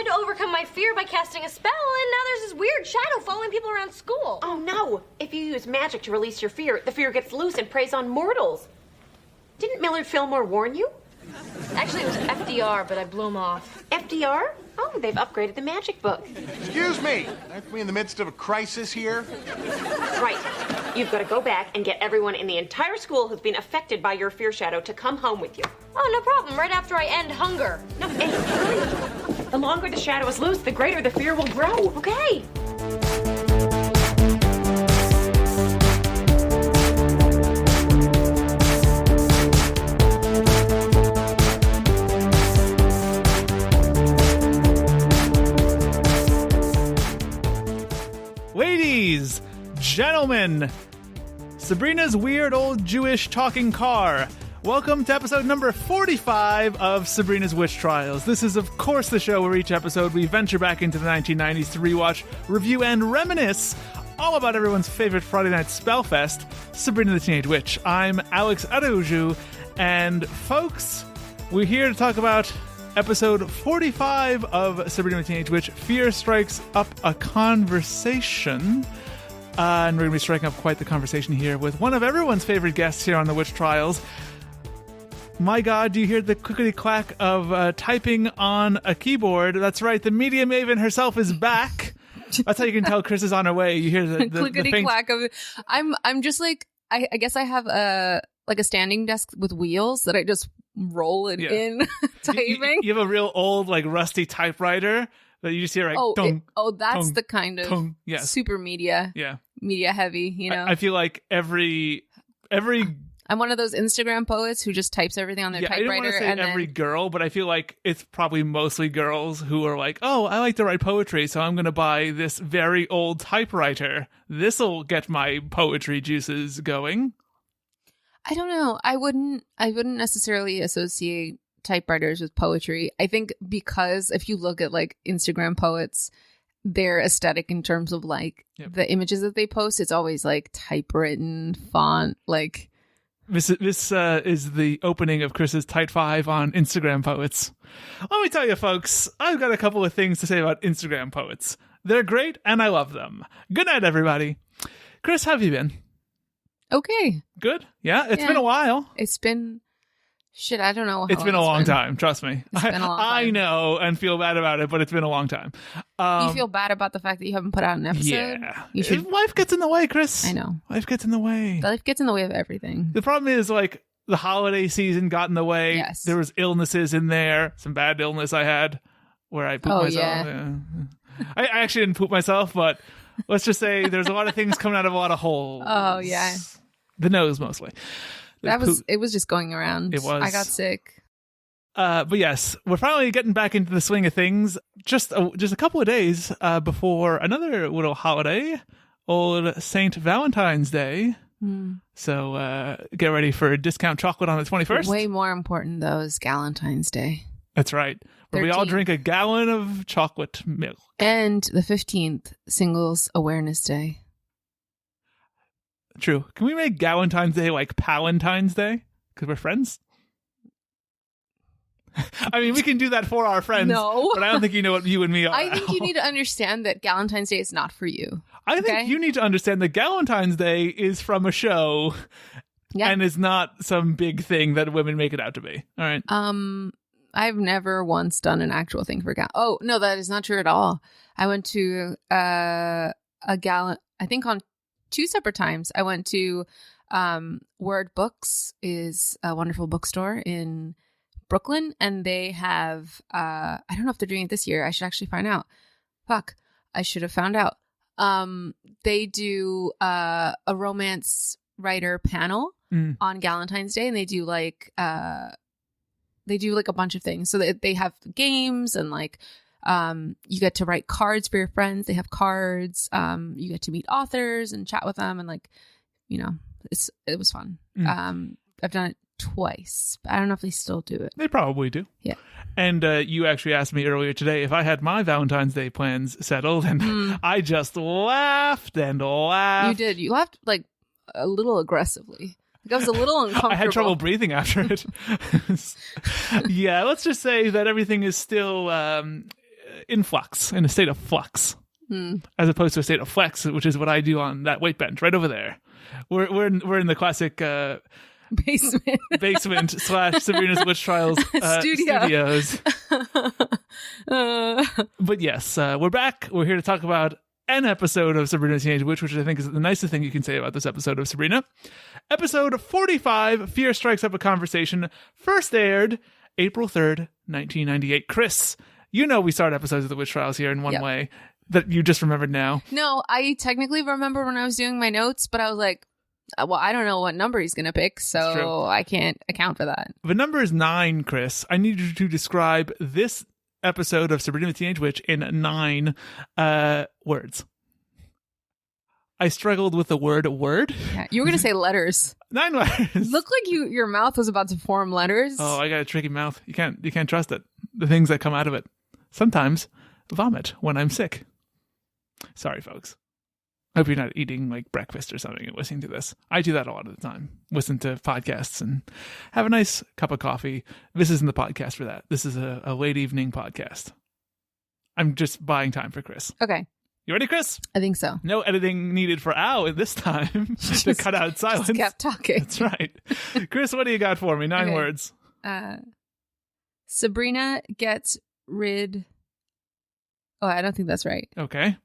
to overcome my fear by casting a spell, and now there's this weird shadow following people around school. Oh no! If you use magic to release your fear, the fear gets loose and preys on mortals. Didn't Millard Fillmore warn you? Actually, it was FDR, but I blew him off. FDR? Oh, they've upgraded the magic book. Excuse me! Aren't we in the midst of a crisis here? Right. You've got to go back and get everyone in the entire school who's been affected by your fear shadow to come home with you. Oh, no problem. Right after I end hunger. No, and hurry. The longer the shadow is loose, the greater the fear will grow. Okay. Ladies, gentlemen, Sabrina's weird old Jewish talking car. Welcome to episode number 45 of Sabrina's Witch Trials. This is, of course, the show where each episode we venture back into the 1990s to rewatch, review, and reminisce all about everyone's favorite Friday night spellfest, Sabrina the Teenage Witch. I'm Alex Araujo, and folks, we're here to talk about episode 45 of Sabrina the Teenage Witch, Fear Strikes Up a Conversation. And we're going to be striking up quite the conversation here with one of everyone's favorite guests here on the Witch Trials. My God, do you hear the clickety-clack of typing on a keyboard? That's right, the media maven herself is back. That's how you can tell Chris is on her way. You hear the clickety-clack of it. I'm just like, I guess I have a standing desk with wheels that I just roll it in typing. You have a real old, like, rusty typewriter that you just hear like that's tung, the kind of tung, yes. super media heavy, you know. I feel like every I'm one of those Instagram poets who just types everything on their typewriter. I don't want to say every girl, but I feel like it's probably mostly girls who are like, oh, I like to write poetry, so I'm going to buy this very old typewriter. This'll get my poetry juices going. I don't know. I wouldn't necessarily associate typewriters with poetry. I think because if you look at like Instagram poets, their aesthetic in terms of like the images that they post, it's always like typewritten font. Like this is the opening of Chris's Tight 5 on Instagram poets. Let me tell you, folks, I've got a couple of things to say about Instagram poets. They're great, and I love them. Good night, everybody. Chris, how have you been? Okay. Good? Yeah? It's been a while. It's been... Shit, I don't know. It's been a long time. Trust me. It's been a long time. I know and feel bad about it, but it's been a long time. You feel bad about the fact that you haven't put out an episode? Yeah. Life gets in the way, Chris. I know. Life gets in the way. Life gets in the way of everything. The problem is, like, the holiday season got in the way. Yes. There was illnesses in there. Some bad illness I had where I pooped myself. Yeah. I actually didn't poop myself, but let's just say there's a lot of things coming out of a lot of holes. Oh, yeah. The nose, mostly. It was just going around. It was. I got sick. But yes, we're finally getting back into the swing of things. Just a couple of days before another little holiday, old Saint Valentine's Day. So get ready for discount chocolate on the 21st. Way more important, though, is Galentine's Day. That's right. Where we all drink a gallon of chocolate milk. And the 15th, Singles Awareness Day. True. Can we make Galentine's Day like Palentine's Day? Because we're friends? I mean, we can do that for our friends. No. But I don't think you know what you and me are. I think you need to understand that Galentine's Day is not for you. I think you need to understand that Galentine's Day is from a show and is not some big thing that women make it out to be. All right. I've never once done an actual thing for Oh, no, that is not true at all. I went to I think on 2 separate times. I went to Word Books is a wonderful bookstore in Brooklyn, and they have I don't know if they're doing it this year. I should actually find out. Fuck, I should have found out. They do a romance writer panel on Galentine's Day, and they do like a bunch of things. So they have games and like you get to write cards for your friends. They have cards. You get to meet authors and chat with them, and like, you know, it was fun. I've done it twice, but I don't know if they still do it. They probably do. Yeah. And you actually asked me earlier today if I had my Valentine's Day plans settled, and I just laughed and laughed. You did. You laughed like a little aggressively. Like I was a little uncomfortable. I had trouble breathing after it. Yeah, let's just say that everything is still in flux, in a state of flux, as opposed to a state of flex, which is what I do on that weight bench right over there. We're in the classic basement / Sabrina's Witch Trials studios. But yes, we're back. We're here to talk about an episode of Sabrina the Teenage Witch, which I think is the nicest thing you can say about this episode of Sabrina. Episode 45, Fear Strikes Up a Conversation, first aired April 3rd, 1998. Chris, you know we start episodes of the Witch Trials here in one way that you just remembered now. No, I technically remember when I was doing my notes, but I was like, well, I don't know what number he's going to pick, so I can't account for that. The number is 9, Chris. I need you to describe this episode of Sabrina the Teenage Witch in 9 words. I struggled with the word. Yeah, you were going to say letters. 9 letters. Looked like your mouth was about to form letters. Oh, I got a tricky mouth. You can't trust it. The things that come out of it. Sometimes vomit when I'm sick. Sorry, folks. I hope you're not eating like breakfast or something and listening to this. I do that a lot of the time. Listen to podcasts and have a nice cup of coffee. This isn't the podcast for that. This is a late evening podcast. I'm just buying time for Chris. Okay. You ready, Chris? I think so. No editing needed for Al at this time to cut out silence. Just kept talking. That's right. Chris, what do you got for me? 9 words. Sabrina gets rid... Oh, I don't think that's right. Okay.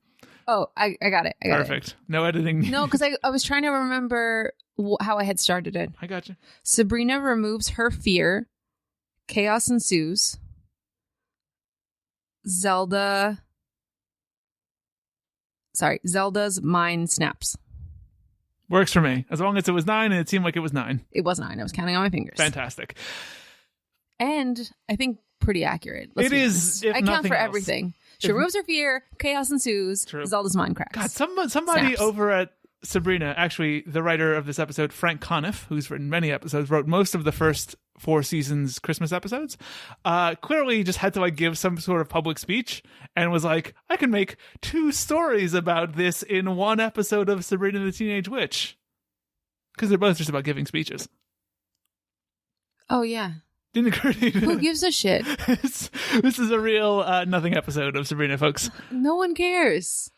Oh, I got it. Perfect. No editing. No, because I was trying to remember how I had started it. I got you. Sabrina removes her fear. Chaos ensues. Zelda's mind snaps. Works for me. As long as it was 9 and it seemed like it was 9. It was 9. I was counting on my fingers. Fantastic. And I think pretty accurate. It is. I count for everything. She removes her fear. Chaos ensues. True. Zelda's mind cracks. God, somebody Snaps. over at Sabrina, actually, the writer of this episode, Frank Conniff, who's written many episodes, wrote most of the first 4 seasons Christmas episodes, clearly just had to like give some sort of public speech and was like, I can make 2 stories about this in one episode of Sabrina the Teenage Witch. Because they're both just about giving speeches. Oh, yeah. Didn't occur to you. Who gives a shit? This is a real nothing episode of Sabrina, folks. No one cares.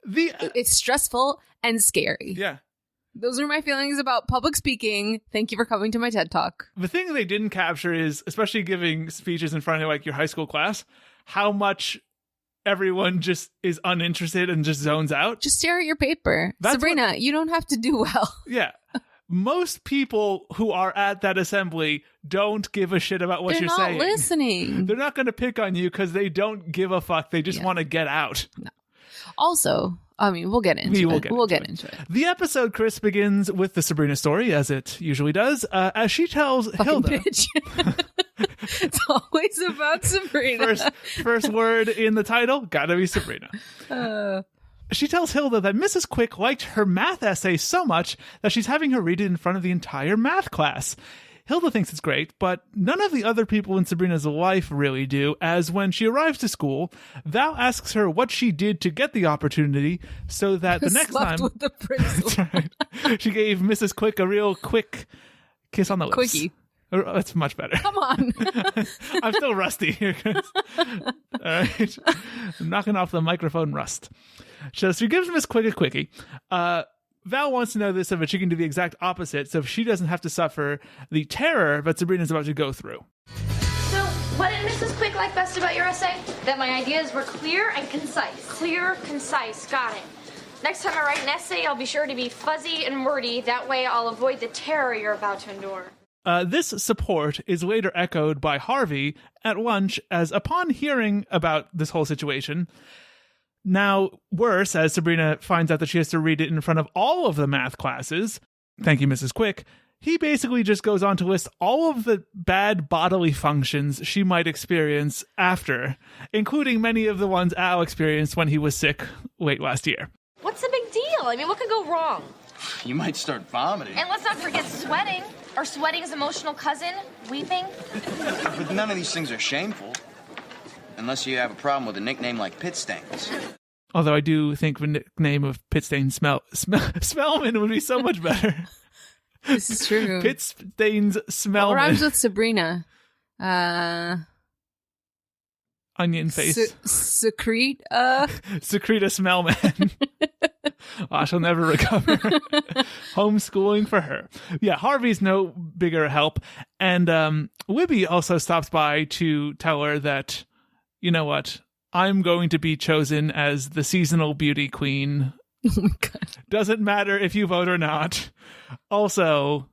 It's stressful and scary. Yeah. Those are my feelings about public speaking. Thank you for coming to my TED Talk. The thing they didn't capture is, especially giving speeches in front of like your high school class, how much everyone just is uninterested and just zones out. Just stare at your paper. Sabrina, you don't have to do well. Yeah. Most people who are at that assembly don't give a shit about what you're saying. They're not listening. They're not going to pick on you because they don't give a fuck. They just want to get out. No. Also, I mean, we'll get into it. We'll get into it. The episode, Chris, begins with the Sabrina story, as it usually does, as she tells Fucking Hilda. Bitch. It's always about Sabrina. First word in the title, gotta be Sabrina. She tells Hilda that Mrs. Quick liked her math essay so much that she's having her read it in front of the entire math class. Hilda thinks it's great, but none of the other people in Sabrina's life really do, as when she arrives to school, Val asks her what she did to get the opportunity so that the next Slept time... with the principal. That's right. She gave Mrs. Quick a real quick kiss on the lips. Quickie. That's much better. Come on. I'm still rusty here, guys. All right. I'm knocking off the microphone rust. So she gives Miss Quick a quickie. Val wants to know this so that she can do the exact opposite so she doesn't have to suffer the terror that Sabrina's about to go through. So, what did Mrs. Quick like best about your essay? That my ideas were clear and concise. Clear, concise, got it. Next time I write an essay, I'll be sure to be fuzzy and wordy. That way I'll avoid the terror you're about to endure. This support is later echoed by Harvey at lunch, as upon hearing about this whole situation, now worse, as Sabrina finds out that she has to read it in front of all of the math classes, thank you, Mrs. Quick, he basically just goes on to list all of the bad bodily functions she might experience after, including many of the ones Al experienced when he was sick late last year. What's the big deal? I mean, what could go wrong? You might start vomiting. And let's not forget sweating. Or sweating's emotional cousin, weeping. But none of these things are shameful. Unless you have a problem with a nickname like Pit Stains. Although I do think the nickname of Pit Stain Smellman would be so much better. This is true. Pit Stains Smellman. What rhymes with Sabrina? onion face. Secrete? Secrete a smell man. I shall never recover. Homeschooling for her. Yeah, Harvey's no bigger help. And Wibby also stops by to tell her that, you know what, I'm going to be chosen as the seasonal beauty queen. Oh my God. Doesn't matter if you vote or not. Also,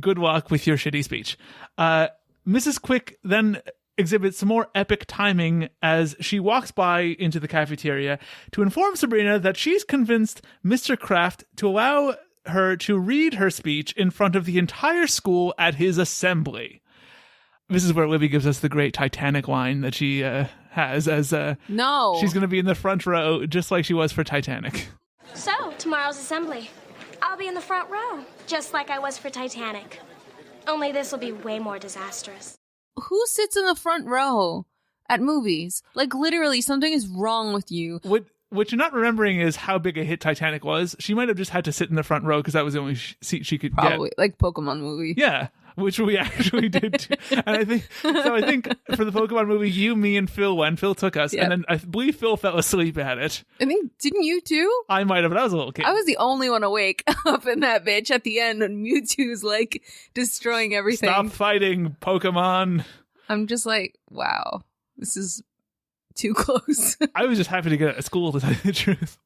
good luck with your shitty speech. Mrs. Quick then exhibits some more epic timing as she walks by into the cafeteria to inform Sabrina that she's convinced Mr. Kraft to allow her to read her speech in front of the entire school at his assembly. This is where Libby gives us the great Titanic line that she has as No. she's going to be in the front row just like she was for Titanic. So, tomorrow's assembly. I'll be in the front row, just like I was for Titanic. Only this will be way more disastrous. Who sits in the front row at movies? Like, literally, something is wrong with you. What you're not remembering is how big a hit Titanic was. She might have just had to sit in the front row because that was the only seat she could Probably. get. Like Pokemon movie. Yeah, which we actually did too. And I think for the Pokemon movie, you, me, and Phil went. Phil took us. Yep. And then I believe Phil fell asleep at it. I think, didn't you too? I might have, but I was a little kid. I was the only one awake up in that bitch at the end when Mewtwo's like destroying everything. Stop fighting, Pokemon. I'm just like, wow, this is too close. I was just happy to get out of school, to tell you the truth.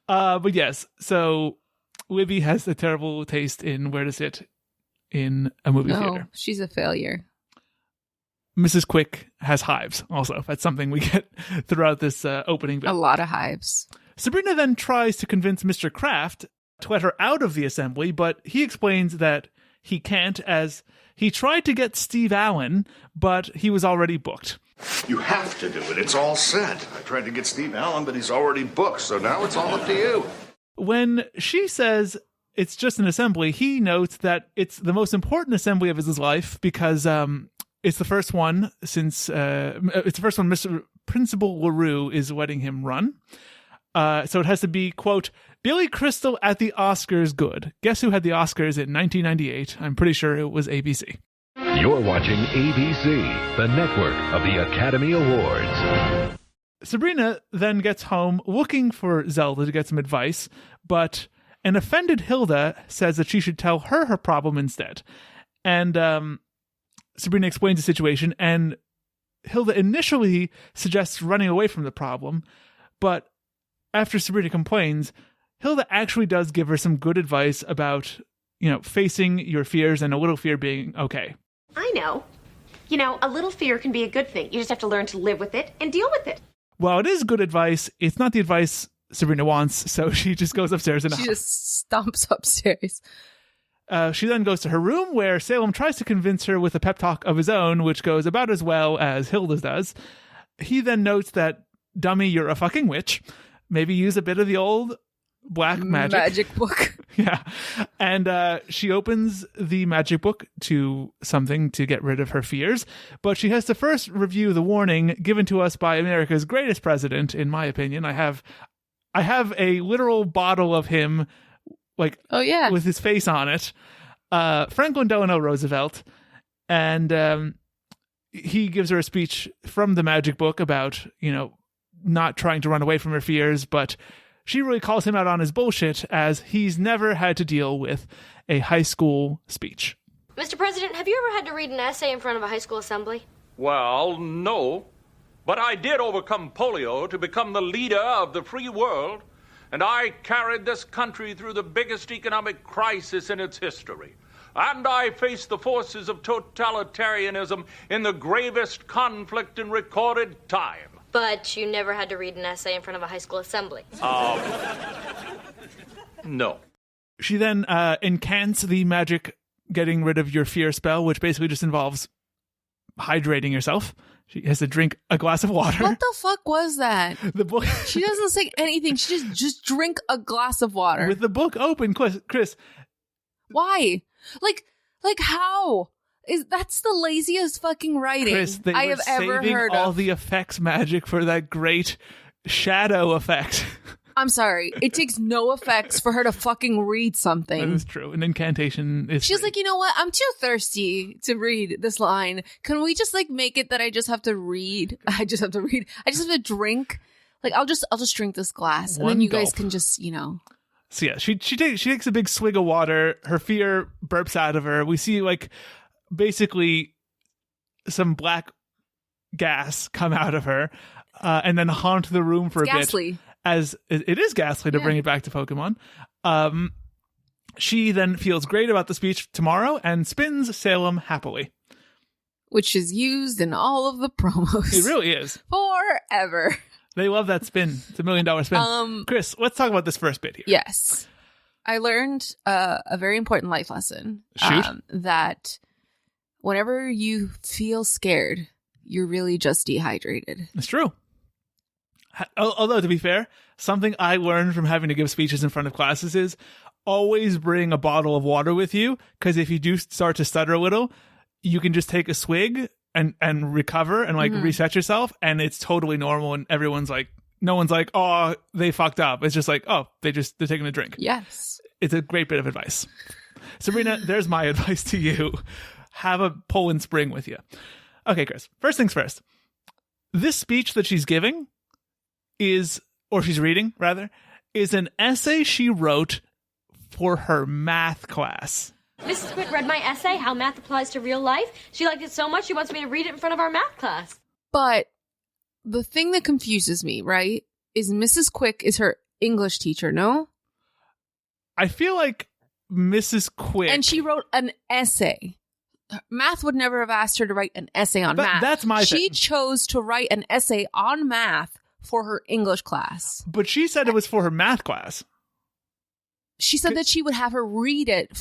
But yes, so Libby has a terrible taste in where to sit in a movie theater. She's a failure. Mrs. Quick has hives also. That's something we get throughout this opening bit. A lot of hives. Sabrina then tries to convince Mr. Kraft to let her out of the assembly, but he explains that he can't, as he tried to get Steve Allen, but he was already booked. You have to do it. It's all set. I tried to get Steve Allen, but he's already booked, so now it's all up to you. When she says it's just an assembly, he notes that it's the most important assembly of his life because it's the first one since Mr. Principal LaRue is letting him run. So it has to be, quote, Billy Crystal at the Oscars good. Guess who had the Oscars in 1998? I'm pretty sure it was ABC. You're watching ABC, the network of the Academy Awards. Sabrina then gets home looking for Zelda to get some advice, but an offended Hilda says that she should tell her problem instead. And Sabrina explains the situation, and Hilda initially suggests running away from the problem, but after Sabrina complains, Hilda actually does give her some good advice about, facing your fears and a little fear being okay. I know. A little fear can be a good thing. You just have to learn to live with it and deal with it. While it is good advice, it's not the advice Sabrina wants, so she just goes upstairs and She just stomps upstairs. She then goes to her room where Salem tries to convince her with a pep talk of his own, which goes about as well as Hilda's does. He then notes that, dummy, you're a fucking witch. Maybe use a bit of the old black Magic book. Yeah. And she opens the magic book to something to get rid of her fears, but she has to first review the warning given to us by America's greatest president, in my opinion. I have a literal bottle of him, with his face on it. Franklin Delano Roosevelt. And he gives her a speech from the magic book about, not trying to run away from her fears, but she really calls him out on his bullshit as he's never had to deal with a high school speech. Mr. President, have you ever had to read an essay in front of a high school assembly? Well, no. But I did overcome polio to become the leader of the free world, and I carried this country through the biggest economic crisis in its history. And I faced the forces of totalitarianism in the gravest conflict in recorded time. But you never had to read an essay in front of a high school assembly. No. She then incants the magic getting rid of your fear spell, which basically just involves hydrating yourself. She has to drink a glass of water. What the fuck was that? The book. She doesn't say anything. She just drink a glass of water. With the book open, Chris. Why? Like how? That's the laziest fucking writing Chris, they I have ever heard all of. the effects magic for that great shadow effect. I'm sorry. It takes no effects for her to fucking read That something. is true. An incantation is She's free. like, you know what? I'm too thirsty to read this line. Can we just like make it that I just have to read? I just have to drink. Like I'll just drink this glass, and One then you guys gulp. can just, So yeah, she takes a big swig of water. Her fear burps out of her. We see like basically some black gas come out of her, and then haunt the room for It's a ghastly. bit. As it is ghastly to bring it back to Pokemon. She then feels great about the speech tomorrow and spins Salem happily. Which is used in all of the promos. It really is. Forever. They love that spin. It's $1 million spin. Chris, let's talk about this first bit here. Yes. I learned a very important life lesson. Shoot. That whenever you feel scared, you're really just dehydrated. It's true. Although, to be fair, something I learned from having to give speeches in front of classes is always bring a bottle of water with you, because if you do start to stutter a little, you can just take a swig and recover and like reset yourself, and it's totally normal, and everyone's like, no one's like, oh, they fucked up. It's just like, oh, they're taking a drink. Yes. It's a great bit of advice. Sabrina, there's my advice to you. Have a Poland Spring with you. Okay, Chris, first things first. This speech that she's giving she's reading, rather, is an essay she wrote for her math class. Mrs. Quick read my essay, How Math Applies to Real Life. She liked it so much she wants me to read it in front of our math class. But the thing that confuses me, right, is Mrs. Quick is her English teacher, no? I feel like Mrs. Quick... And she wrote an essay. Math would never have asked her to write an essay on math. That's my She thing. chose to write an essay on math for her English class. But she said it was for her math class. She said that she would have her read it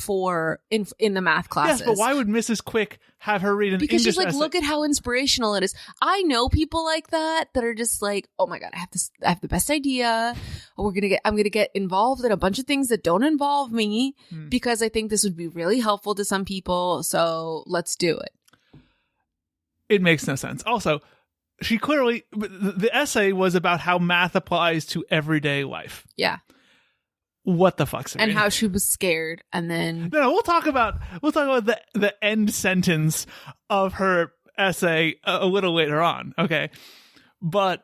in the math classes. Yes, but why would Mrs. Quick have her read an Because English she's like, essay? look at how inspirational it is. I know people like that are just like, oh my God, I have the best idea. I'm gonna get involved in a bunch of things that don't involve me because I think this would be really helpful to some people. So let's do it. It makes no sense. Also, she clearly, the essay was about how math applies to everyday life. Yeah. What the fuck, Sabrina? And how she was scared, and then No, we'll talk about the end sentence of her essay a little later on, okay? But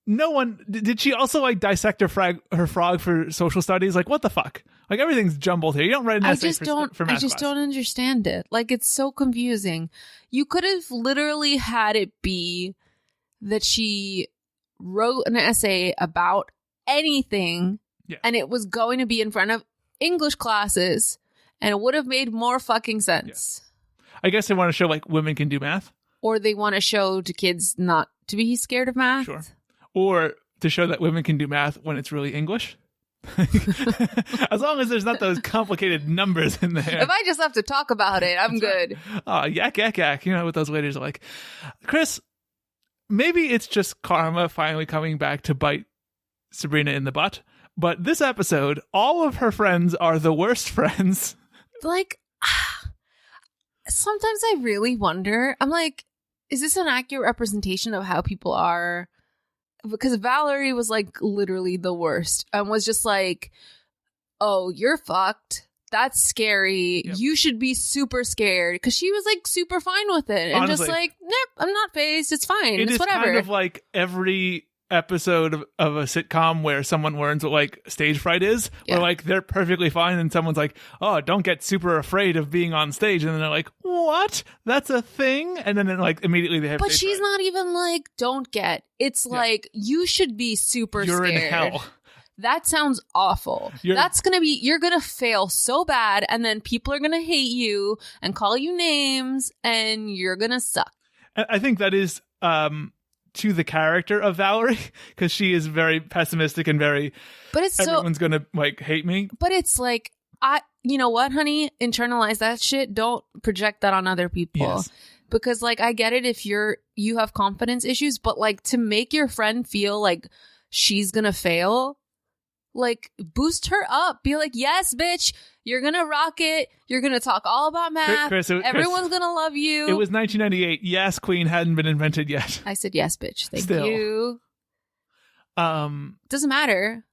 no one did she also like dissect her frog for social studies? Like, what the fuck? Like, everything's jumbled here. You don't write an essay for math I just class. don't understand it. Like, it's so confusing. You could have literally had it be that she wrote an essay about anything. Yeah. And it was going to be in front of English classes, and it would have made more fucking sense. Yeah. I guess they want to show like women can do math. Or they want to show to kids not to be scared of math. Sure. Or to show that women can do math when it's really English. As long as there's not those complicated numbers in there. If I just have to talk about it, I'm good. Oh, yak, yak, yak. You know what those ladies are like. Chris, maybe it's just karma finally coming back to bite Sabrina in the butt. But this episode, all of her friends are the worst friends. Like, sometimes I really wonder, I'm like, is this an accurate representation of how people are? Because Valerie was like literally the worst and was just like, oh, you're fucked. That's scary. Yep. You should be super scared. Because she was like super fine with it. And Honestly, just like, nope, I'm not phased. It's fine. It It's is whatever. kind of like every episode of a sitcom where someone learns what like stage fright is, Yeah. where like they're perfectly fine and someone's like, oh, don't get super afraid of being on stage, and then they're like, what? That's a thing? And then like immediately they have But stage she's fright. not even like, don't get. It's like, you should be super You're scared. in hell. That sounds awful. You're gonna fail so bad, and then people are gonna hate you and call you names, and you're gonna suck. I think that is to the character of Valerie, because she is very pessimistic and very, But it's everyone's gonna like hate me. But it's like, you know what, honey? Internalize that shit. Don't project that on other people. Yes. Because like, I get it if you have confidence issues, but like to make your friend feel like she's gonna fail, like boost her up. Be like, yes, bitch, you're gonna rock it. You're gonna talk all about math. Chris, Everyone's gonna love you. It was 1998. Yes, Queen hadn't been invented yet. I said yes, bitch. Thank Still. you. Doesn't matter.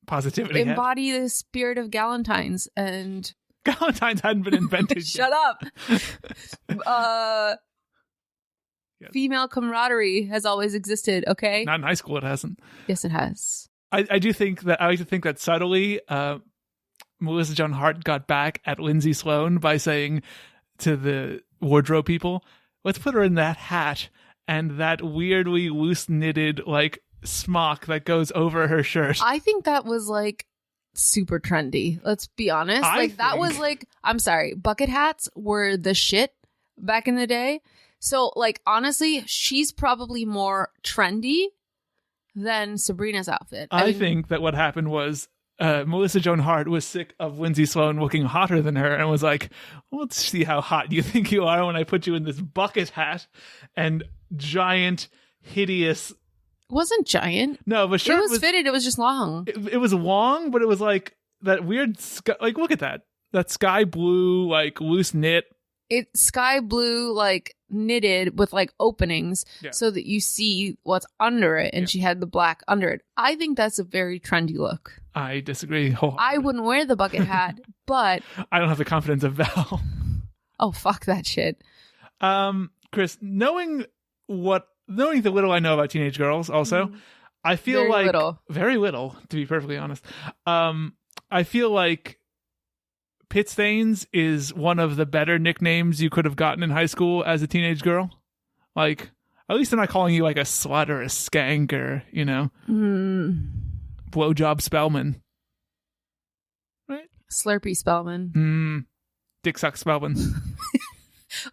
positivity hat. embody the spirit of Galentine's and Galentine's hadn't been invented shut up. Female camaraderie has always existed, okay? Not in high school, it hasn't. Yes, it has. I do think that I like to think that subtly, Melissa Joan Hart got back at Lindsay Sloan by saying to the wardrobe people, let's put her in that hat and that weirdly loose knitted like smock that goes over her shirt. I think that was like super trendy. Let's be honest. That was like, I'm sorry, bucket hats were the shit back in the day. So like, honestly, she's probably more trendy than Sabrina's outfit. I think that what happened was Melissa Joan Hart was sick of Lindsay Sloan looking hotter than her and was like, let's see how hot you think you are when I put you in this bucket hat and giant, hideous. It wasn't giant. No, but sure. It was fitted. It was just long. It was long, but it was like that weird, like, look at that. That sky blue, like loose knit. It's sky blue, like knitted with like openings so that you see what's under it. And she had the black under it. I think that's a very trendy look. I disagree. I wouldn't wear the bucket hat, but I don't have the confidence of Val. Oh, fuck that shit. Chris, knowing the little I know about teenage girls also, I feel very little, to be perfectly honest. I feel like Pit Stains is one of the better nicknames you could have gotten in high school as a teenage girl. Like, at least they're not calling you like a slut or a skank or, you know, blowjob Spellman. Right? Slurpee Spellman. Dick suck Spellman.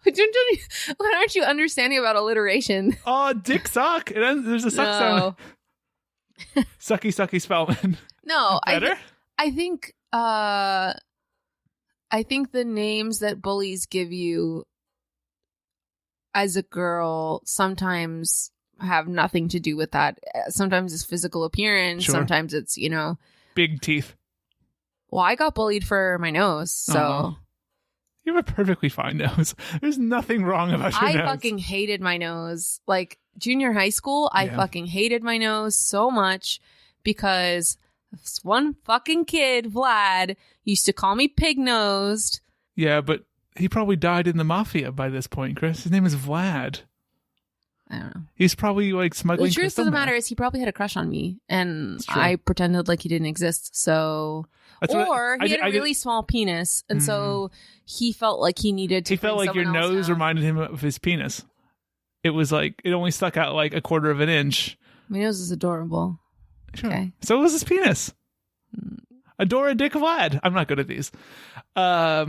What aren't you understanding about alliteration? Oh, dick suck. There's a suck sound. Sucky, sucky Spellman. No, better? I think the names that bullies give you as a girl sometimes have nothing to do with that. Sometimes it's physical appearance. Sure. Sometimes it's, you know. Big teeth. Well, I got bullied for my nose, so. You have a perfectly fine nose. There's nothing wrong about your nose. I fucking hated my nose. Like, junior high school, I fucking hated my nose so much because this one fucking kid, Vlad, used to call me pig-nosed. Yeah, but he probably died in the mafia by this point, Chris. His name is Vlad. I don't know. He's probably like smuggling. The truth of the matter is he probably had a crush on me, and I pretended like he didn't exist. So, he had a really small penis, and so he felt like he needed to. He felt like your nose reminded him of his penis. It was like it only stuck out like a quarter of an inch. My nose is adorable. Sure. Okay. So was his penis. Adora Dick Vlad. I'm not good at these. I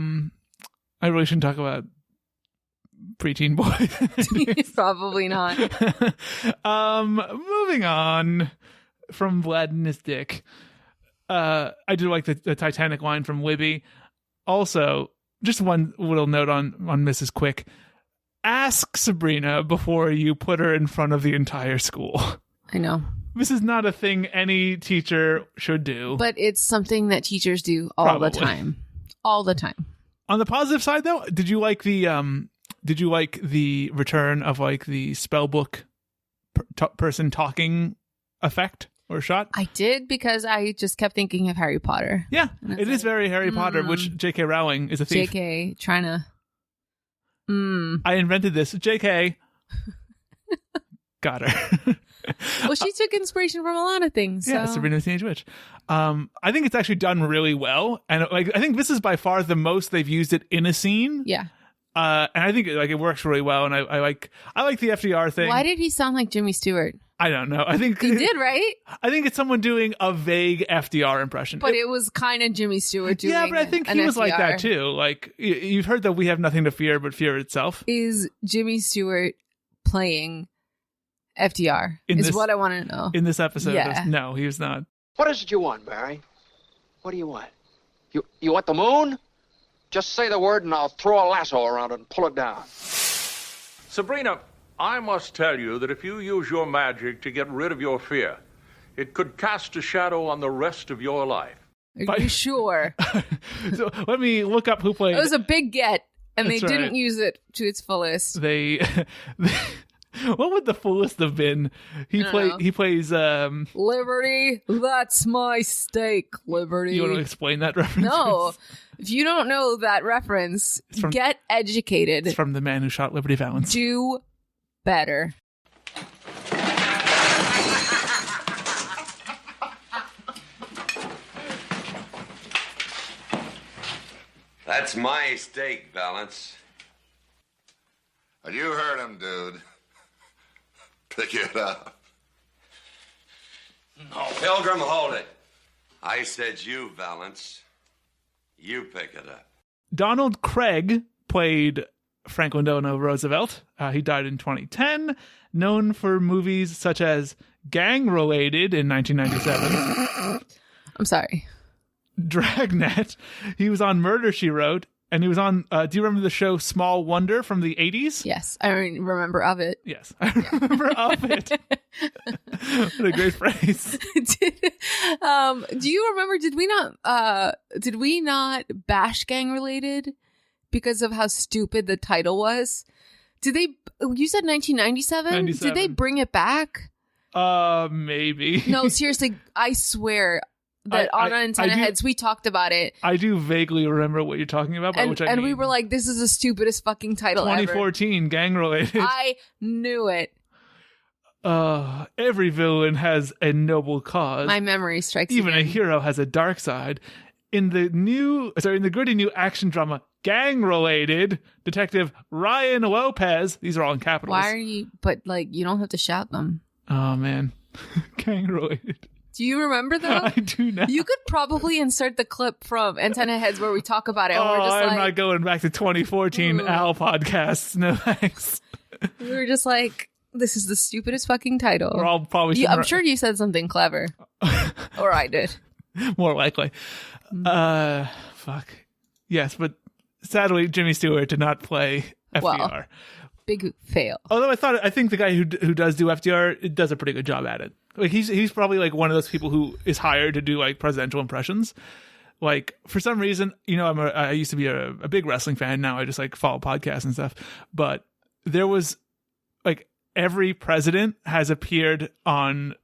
really shouldn't talk about preteen boys. Probably not. Moving on from Vlad and his dick. I do like the Titanic line from Libby. Also, just one little note on Mrs. Quick. Ask Sabrina before you put her in front of the entire school. I know. This is not a thing any teacher should do. But it's something that teachers do all the time. All the time. On the positive side, though, did you like the return of like the spellbook person talking effect or shot? I did, because I just kept thinking of Harry Potter. Yeah, it is very Harry Potter, which J.K. Rowling is a thief. J.K. trying to... I invented this. J.K. Got her. Well, she took inspiration from a lot of things. Yeah, so. Sabrina the Teenage Witch. I think it's actually done really well, and like I think this is by far the most they've used it in a scene. Yeah. And I think it works really well, and I like the FDR thing. Why did he sound like Jimmy Stewart? I don't know. I think he did, right? I think it's someone doing a vague FDR impression. But it was kind of Jimmy Stewart doing. Yeah, but I think he was FDR. Like that too. Like you've heard that we have nothing to fear but fear itself. Is Jimmy Stewart playing FDR? What I want to know. In this episode, yeah. No, he was not. What is it you want, Barry? What do you want? You want the moon? Just say the word and I'll throw a lasso around it and pull it down. Sabrina, I must tell you that if you use your magic to get rid of your fear, it could cast a shadow on the rest of your life. Are you sure? So let me look up who played. It was a big get, and That's they didn't right. use it to its fullest. They What would the fullest have been? He plays Liberty, that's my steak, Liberty. You want to explain that reference? No. If you don't know that reference, get educated. It's from The Man Who Shot Liberty Valance. Do better. That's my steak, Valance. You heard him, dude. Pick it up. No. Pilgrim, hold it. I said you, Valance. You pick it up. Donald Craig played Franklin Delano Roosevelt. He died in 2010, known for movies such as Gang Related in 1997. I'm sorry. Dragnet. He was on Murder, She Wrote. And he was on, do you remember the show Small Wonder from the 80s? Yes, I remember of it. Yes, I remember of it. What a great phrase. Do you remember, did we not bash Gang Related because of how stupid the title was? You said 1997? Did they bring it back? Maybe. No, seriously, I swear that on Antenna Heads, we talked about it. I do vaguely remember what you're talking about, by which I mean. We were like, this is the stupidest fucking title 2014, Gang Related. I knew it. Every villain has a noble cause. My memory strikes Even again. a hero has a dark side. In the gritty new action drama, Gang Related, Detective Ryan Lopez, these are all in capitals. Why are you, you don't have to shout them. Oh, man. Gang Related. Do you remember though? I do now. You could probably insert the clip from Antenna Heads where we talk about it. And we're just I'm not going back to 2014 Al podcasts. No thanks. We were just like, this is the stupidest fucking title. We're all probably. I'm sure you said something clever, or I did. More likely. Fuck. Yes, but sadly, Jimmy Stewart did not play FDR. Well, big fail. Although I think the guy who does do FDR does a pretty good job at it. Like he's probably like one of those people who is hired to do like presidential impressions. Like for some reason, I used to be a big wrestling fan. Now I just like follow podcasts and stuff. But there was like every president has appeared on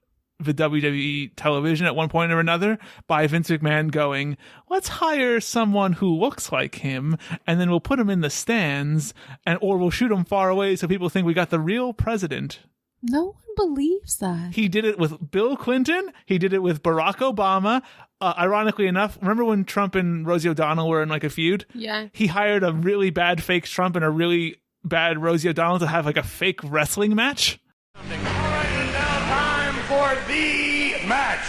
the WWE television at one point or another by Vince McMahon going, let's hire someone who looks like him and then we'll put him in the stands or we'll shoot him far away so people think we got the real president. No one believes that. He did it with Bill Clinton. He did it with Barack Obama. Ironically enough, remember when Trump and Rosie O'Donnell were in like a feud? Yeah. He hired a really bad fake Trump and a really bad Rosie O'Donnell to have like a fake wrestling match. All right, and now time for the match.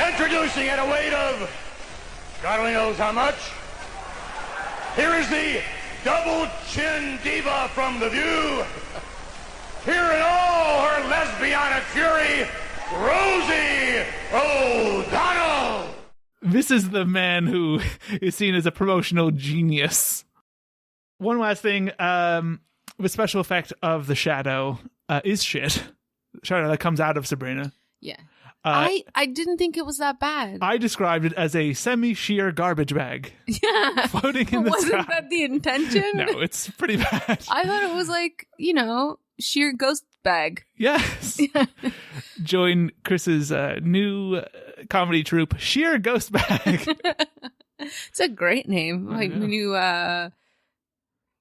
Introducing at a weight of God only knows how much. Here is the double chin diva from The View. Here in all her lesbianic fury, Rosie O'Donnell. This is the man who is seen as a promotional genius. One last thing, the special effect of the shadow is shit. Shadow that comes out of Sabrina. Yeah. I didn't think it was that bad. I described it as a semi-sheer garbage bag. Yeah. Floating in the Wasn't sky. that the intention? No, it's pretty bad. I thought it was like, sheer ghost bag. Yes. Join Chris's new comedy troupe, Sheer Ghost Bag. It's a great name. My new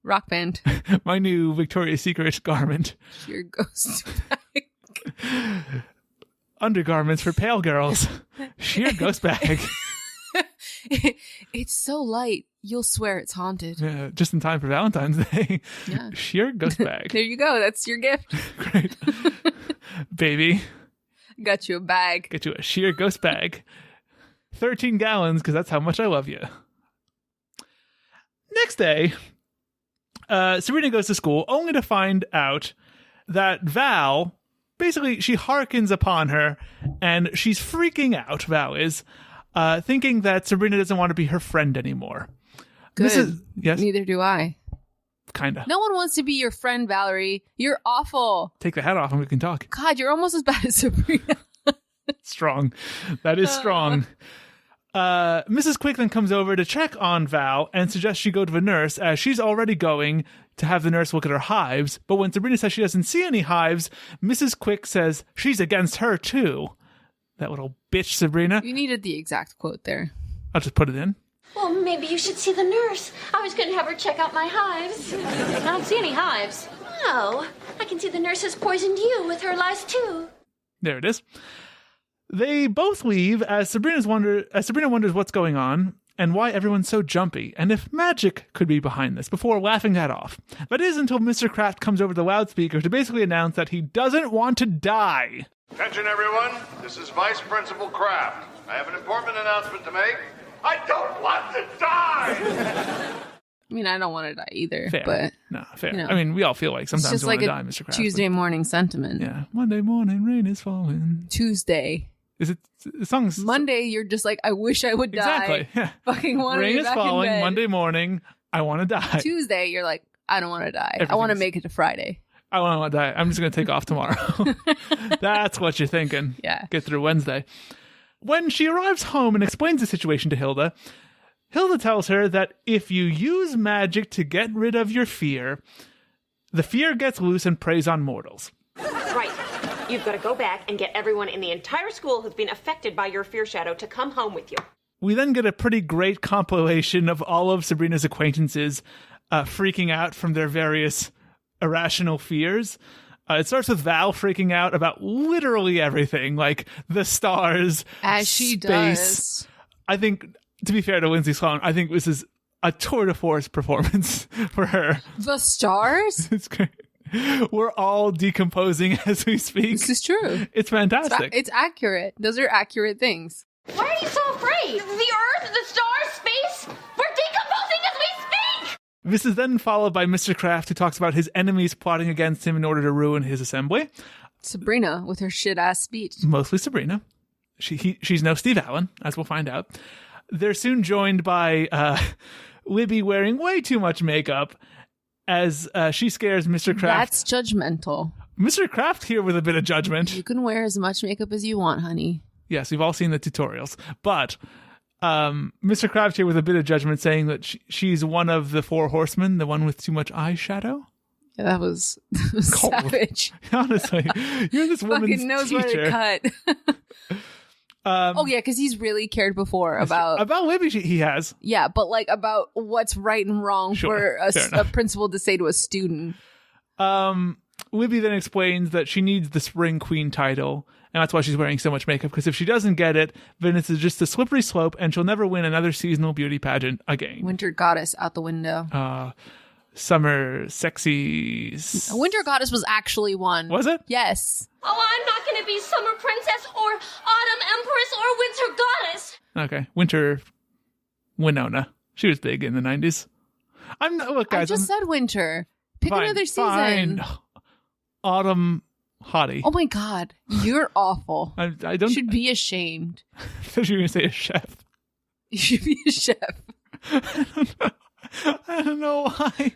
rock band. My new Victoria's Secret garment. Sheer ghost bag. Undergarments for pale girls. Sheer Ghost Bag. It's so light, you'll swear it's haunted. Yeah, just in time for Valentine's Day. Yeah. Sheer Ghost Bag. There you go. That's your gift. Great. Baby. Got you a bag. Get you a Sheer Ghost Bag. 13 gallons, because that's how much I love you. Next day, Sabrina goes to school only to find out that Val, basically, she hearkens upon her and she's freaking out, Val is, thinking that Sabrina doesn't want to be her friend anymore. Good. Yes? Neither do I. Kinda. No one wants to be your friend, Valerie. You're awful. Take the hat off and we can talk. God, you're almost as bad as Sabrina. Strong. That is strong. Mrs. Quick then comes over to check on Val and suggests she go to the nurse, as she's already going to have the nurse look at her hives. But when Sabrina says she doesn't see any hives, Mrs. Quick says she's against her too. That little bitch, Sabrina. You needed the exact quote there. I'll just put it in. Well, maybe you should see the nurse. I was going to have her check out my hives. I don't see any hives. Oh, I can see the nurse has poisoned you with her lies too. There it is. They both leave as Sabrina wonders what's going on and why everyone's so jumpy, and if magic could be behind this, before laughing that off. That is until Mr. Kraft comes over the loudspeaker to basically announce that he doesn't want to die. Attention, everyone. This is Vice Principal Kraft. I have an important announcement to make. I don't want to die! I mean, I don't want to die either. Fair. But No, fair. you know, I mean, we all feel like sometimes it's just we like want to die, Mr. Kraft. Tuesday morning sentiment. Yeah. Monday morning, rain is falling. Tuesday. Is it the song's Monday? You're just like, I wish I would die. Exactly. Yeah. Fucking want to Rain be is back falling. in bed. Monday morning, I want to die. Tuesday, you're like, I don't want to die. I want to make it to Friday. I want to die. I'm just going to take off tomorrow. That's what you're thinking. Yeah. Get through Wednesday. When she arrives home and explains the situation to Hilda, Hilda tells her that if you use magic to get rid of your fear, the fear gets loose and preys on mortals. Right. You've got to go back and get everyone in the entire school who's been affected by your fear shadow to come home with you. We then get a pretty great compilation of all of Sabrina's acquaintances freaking out from their various irrational fears. It starts with Val freaking out about literally everything, like the stars, as she space. does. I think, to be fair to Lindsay Sloan, I think this is a tour de force performance for her. The stars? It's great. We're all decomposing as we speak. This is true. It's fantastic. It's accurate. Those are accurate things. Why are you so afraid? The Earth, the stars, space? We're decomposing as we speak! This is then followed by Mr. Kraft, who talks about his enemies plotting against him in order to ruin his assembly. Sabrina with her shit-ass speech. Mostly Sabrina. She's no Steve Allen, as we'll find out. They're soon joined by Libby wearing way too much makeup as she scares Mr. Kraft. That's judgmental. Mr. Kraft here with a bit of judgment. You can wear as much makeup as you want, honey. Yes, we've all seen the tutorials. But Mr. Kraft here with a bit of judgment, saying that she's one of the four horsemen, the one with too much eyeshadow. Yeah, that was savage. Honestly, you're this woman's fucking knows teacher. where to cut. Oh yeah, because he's really cared before about Libby. He has, yeah, but like about what's right and wrong for a principal to say to a student. Libby then explains that she needs the Spring Queen title, and that's why she's wearing so much makeup. Because if she doesn't get it, then it's just a slippery slope, and she'll never win another seasonal beauty pageant again. Winter Goddess out the window. Summer sexy. Winter Goddess was actually one. Was it? Yes. Oh, I'm not going to be Summer Princess or Autumn Empress or Winter Goddess. Okay, Winter Winona. She was big in the 90s. Look, guys. I just said winter. Pick fine, another season. Fine. Autumn Hottie. Oh my God, you're awful. I don't. You should be ashamed. I thought you were going to say a chef. You should be a chef. I don't know why.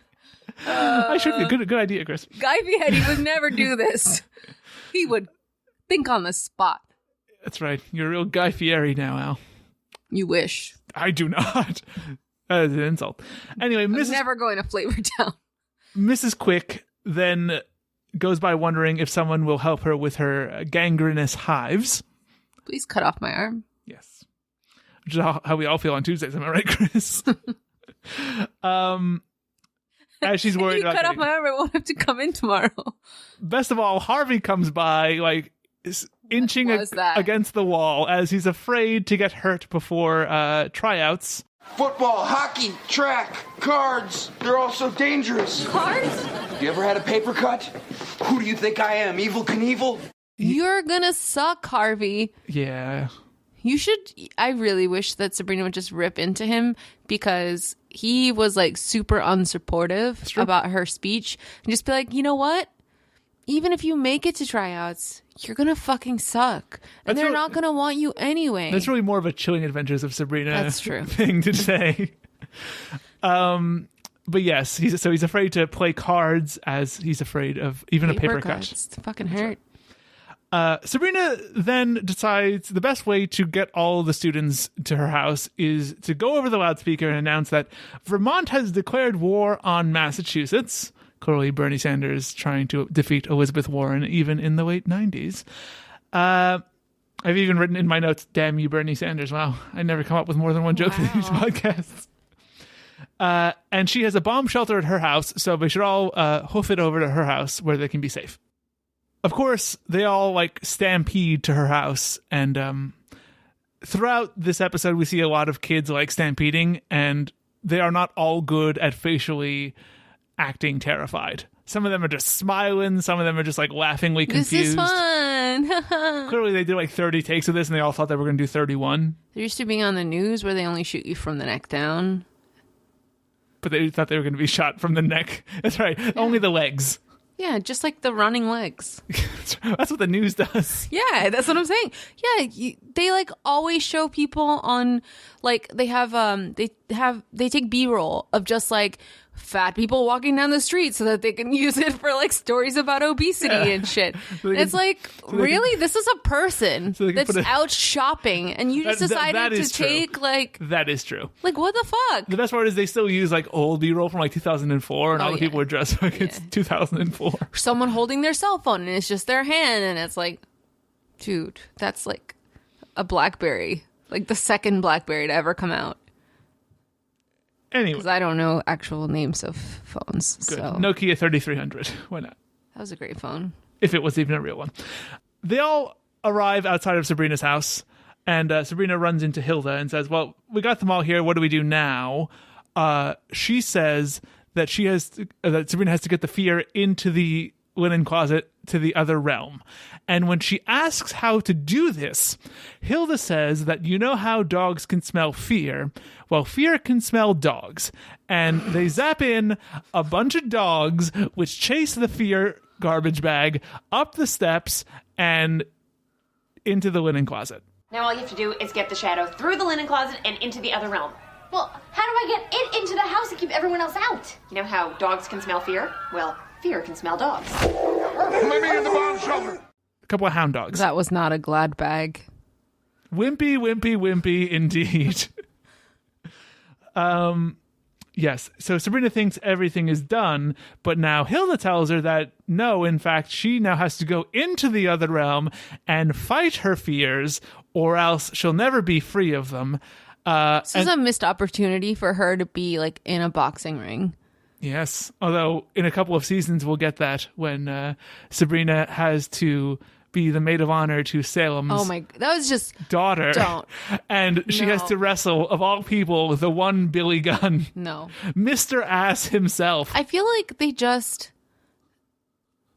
I should be. Good idea, Chris. Guy Fieri would never do this. He would think on the spot. That's right. You're a real Guy Fieri now, Al. You wish. I do not. That is an insult. Anyway, I'm never going to Flavor Town. Mrs. Quick then goes by wondering if someone will help her with her gangrenous hives. Please cut off my arm. Yes. Which is how we all feel on Tuesdays. Am I right, Chris? As she's worried about cut off my arm, I won't have to come in tomorrow. Best of all, Harvey comes by, like, inching against the wall as he's afraid to get hurt before tryouts. Football, hockey, track, cards, they're all so dangerous. Cards? You ever had a paper cut? Who do you think I am, Evel Knievel? You're gonna suck, Harvey. Yeah. You should. I really wish that Sabrina would just rip into him because he was like super unsupportive about her speech and just be like, you know what? Even if you make it to tryouts, you're gonna fucking suck, and they're not gonna want you anyway. That's really more of a Chilling Adventures of Sabrina. That's true. Thing to say. But yes, he's afraid to play cards as he's afraid of even a paper cut. It's fucking hurt. Sabrina then decides the best way to get all the students to her house is to go over the loudspeaker and announce that Vermont has declared war on Massachusetts. Clearly Bernie Sanders trying to defeat Elizabeth Warren even in the late 90s. I've even written in my notes, damn you, Bernie Sanders. Wow, I never come up with more than one joke for these podcasts. And she has a bomb shelter at her house, so we should all hoof it over to her house where they can be safe. Of course, they all like stampede to her house, and throughout this episode, we see a lot of kids like stampeding, and they are not all good at facially acting terrified. Some of them are just smiling, some of them are just like laughingly confused. This is fun. Clearly, they did like 30 takes of this, and they all thought they were going to do 31. There used to be on the news where they only shoot you from the neck down. But they thought they were going to be shot from the neck. That's right. Yeah. Only the legs. Yeah, just like the running legs. That's what the news does. Yeah, that's what I'm saying. Yeah, they like always show people on like they take B-roll of just like fat people walking down the street so that they can use it for like stories about obesity and shit. It's like, really? This is a person that's out shopping and you just decided to take like... That is true. Like, what the fuck? The best part is they still use like old B-roll from like 2004 and all the people are dressed like it's 2004. Someone holding their cell phone and it's just their hand and it's like, dude, that's like a BlackBerry. Like the second BlackBerry to ever come out. Anyway. Because I don't know actual names of phones. Good. So. Nokia 3300. Why not? That was a great phone. If it was even a real one. They all arrive outside of Sabrina's house, and Sabrina runs into Hilda and says, well, we got them all here. What do we do now? She says that that Sabrina has to get the fear into the linen closet to the other realm. And when she asks how to do this, Hilda says that you know how dogs can smell fear? Well, fear can smell dogs. And they zap in a bunch of dogs which chase the fear garbage bag up the steps and into the linen closet. Now all you have to do is get the shadow through the linen closet and into the other realm. Well, how do I get it into the house and keep everyone else out? You know how dogs can smell fear? Well, fear can smell dogs. Let me in the bomb shelter. A couple of hound dogs. That was not a glad bag. Wimpy, wimpy, wimpy, indeed. Yes, so Sabrina thinks everything is done, but now Hilda tells her that no, in fact, she now has to go into the other realm and fight her fears, or else she'll never be free of them. This is a missed opportunity for her to be like in a boxing ring. Yes, although in a couple of seasons we'll get that when Sabrina has to be the maid of honor to Salem's that was just daughter. Don't. And she has to wrestle, of all people, the one Billy Gunn. No. Mr. Ass himself. I feel like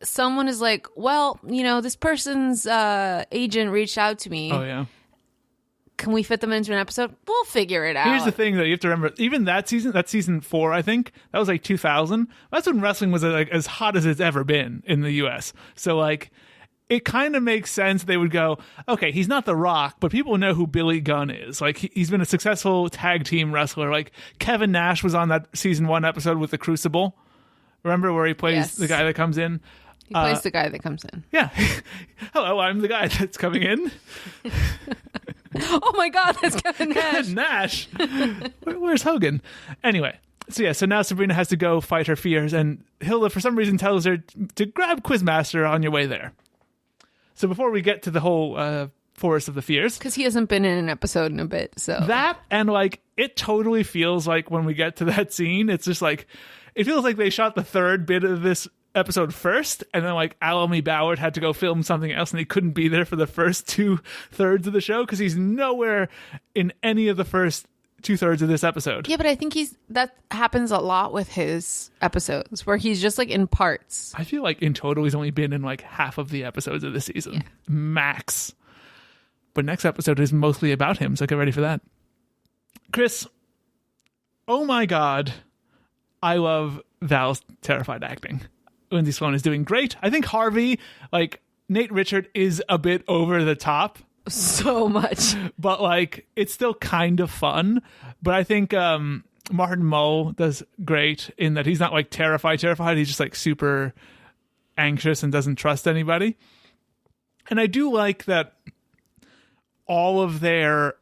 someone is like, well, you know, this person's agent reached out to me. Oh, yeah. Can we fit them into an episode? We'll figure it out. Here's the thing, though. You have to remember, even that's season 4, I think. That was like 2000. That's when wrestling was like as hot as it's ever been in the U.S. So, like, it kind of makes sense they would go, okay, he's not The Rock, but people know who Billy Gunn is. Like, he's been a successful tag team wrestler. Like, Kevin Nash was on that season 1 episode with The Crucible. Remember where he plays the guy that comes in? He plays the guy that comes in. Yeah. Hello, I'm the guy that's coming in. Oh my God, that's Kevin Nash. Kevin Nash. Where's Hogan? Anyway, so now Sabrina has to go fight her fears, and Hilda, for some reason, tells her to grab Quizmaster on your way there. So before we get to the whole Forest of the Fears. Because he hasn't been in an episode in a bit, so. That, and like, it totally feels like when we get to that scene, it's just like, it feels like they shot the third bit of this episode first, and then like Alamy Ballard had to go film something else, and he couldn't be there for the first 2/3 of the show because he's nowhere in any of the first 2/3 of this episode. Yeah, but I think that happens a lot with his episodes where he's just like in parts. I feel like in total he's only been in like half of the episodes of the season, max. But next episode is mostly about him, so get ready for that. Chris, oh my God, I love Val's terrified acting. Lindsay Sloan is doing great. I think Harvey, like Nate Richard, is a bit over the top. So much. But like, it's still kind of fun. But I think Martin Mull does great in that he's not like terrified. He's just like super anxious and doesn't trust anybody. And I do like that all of their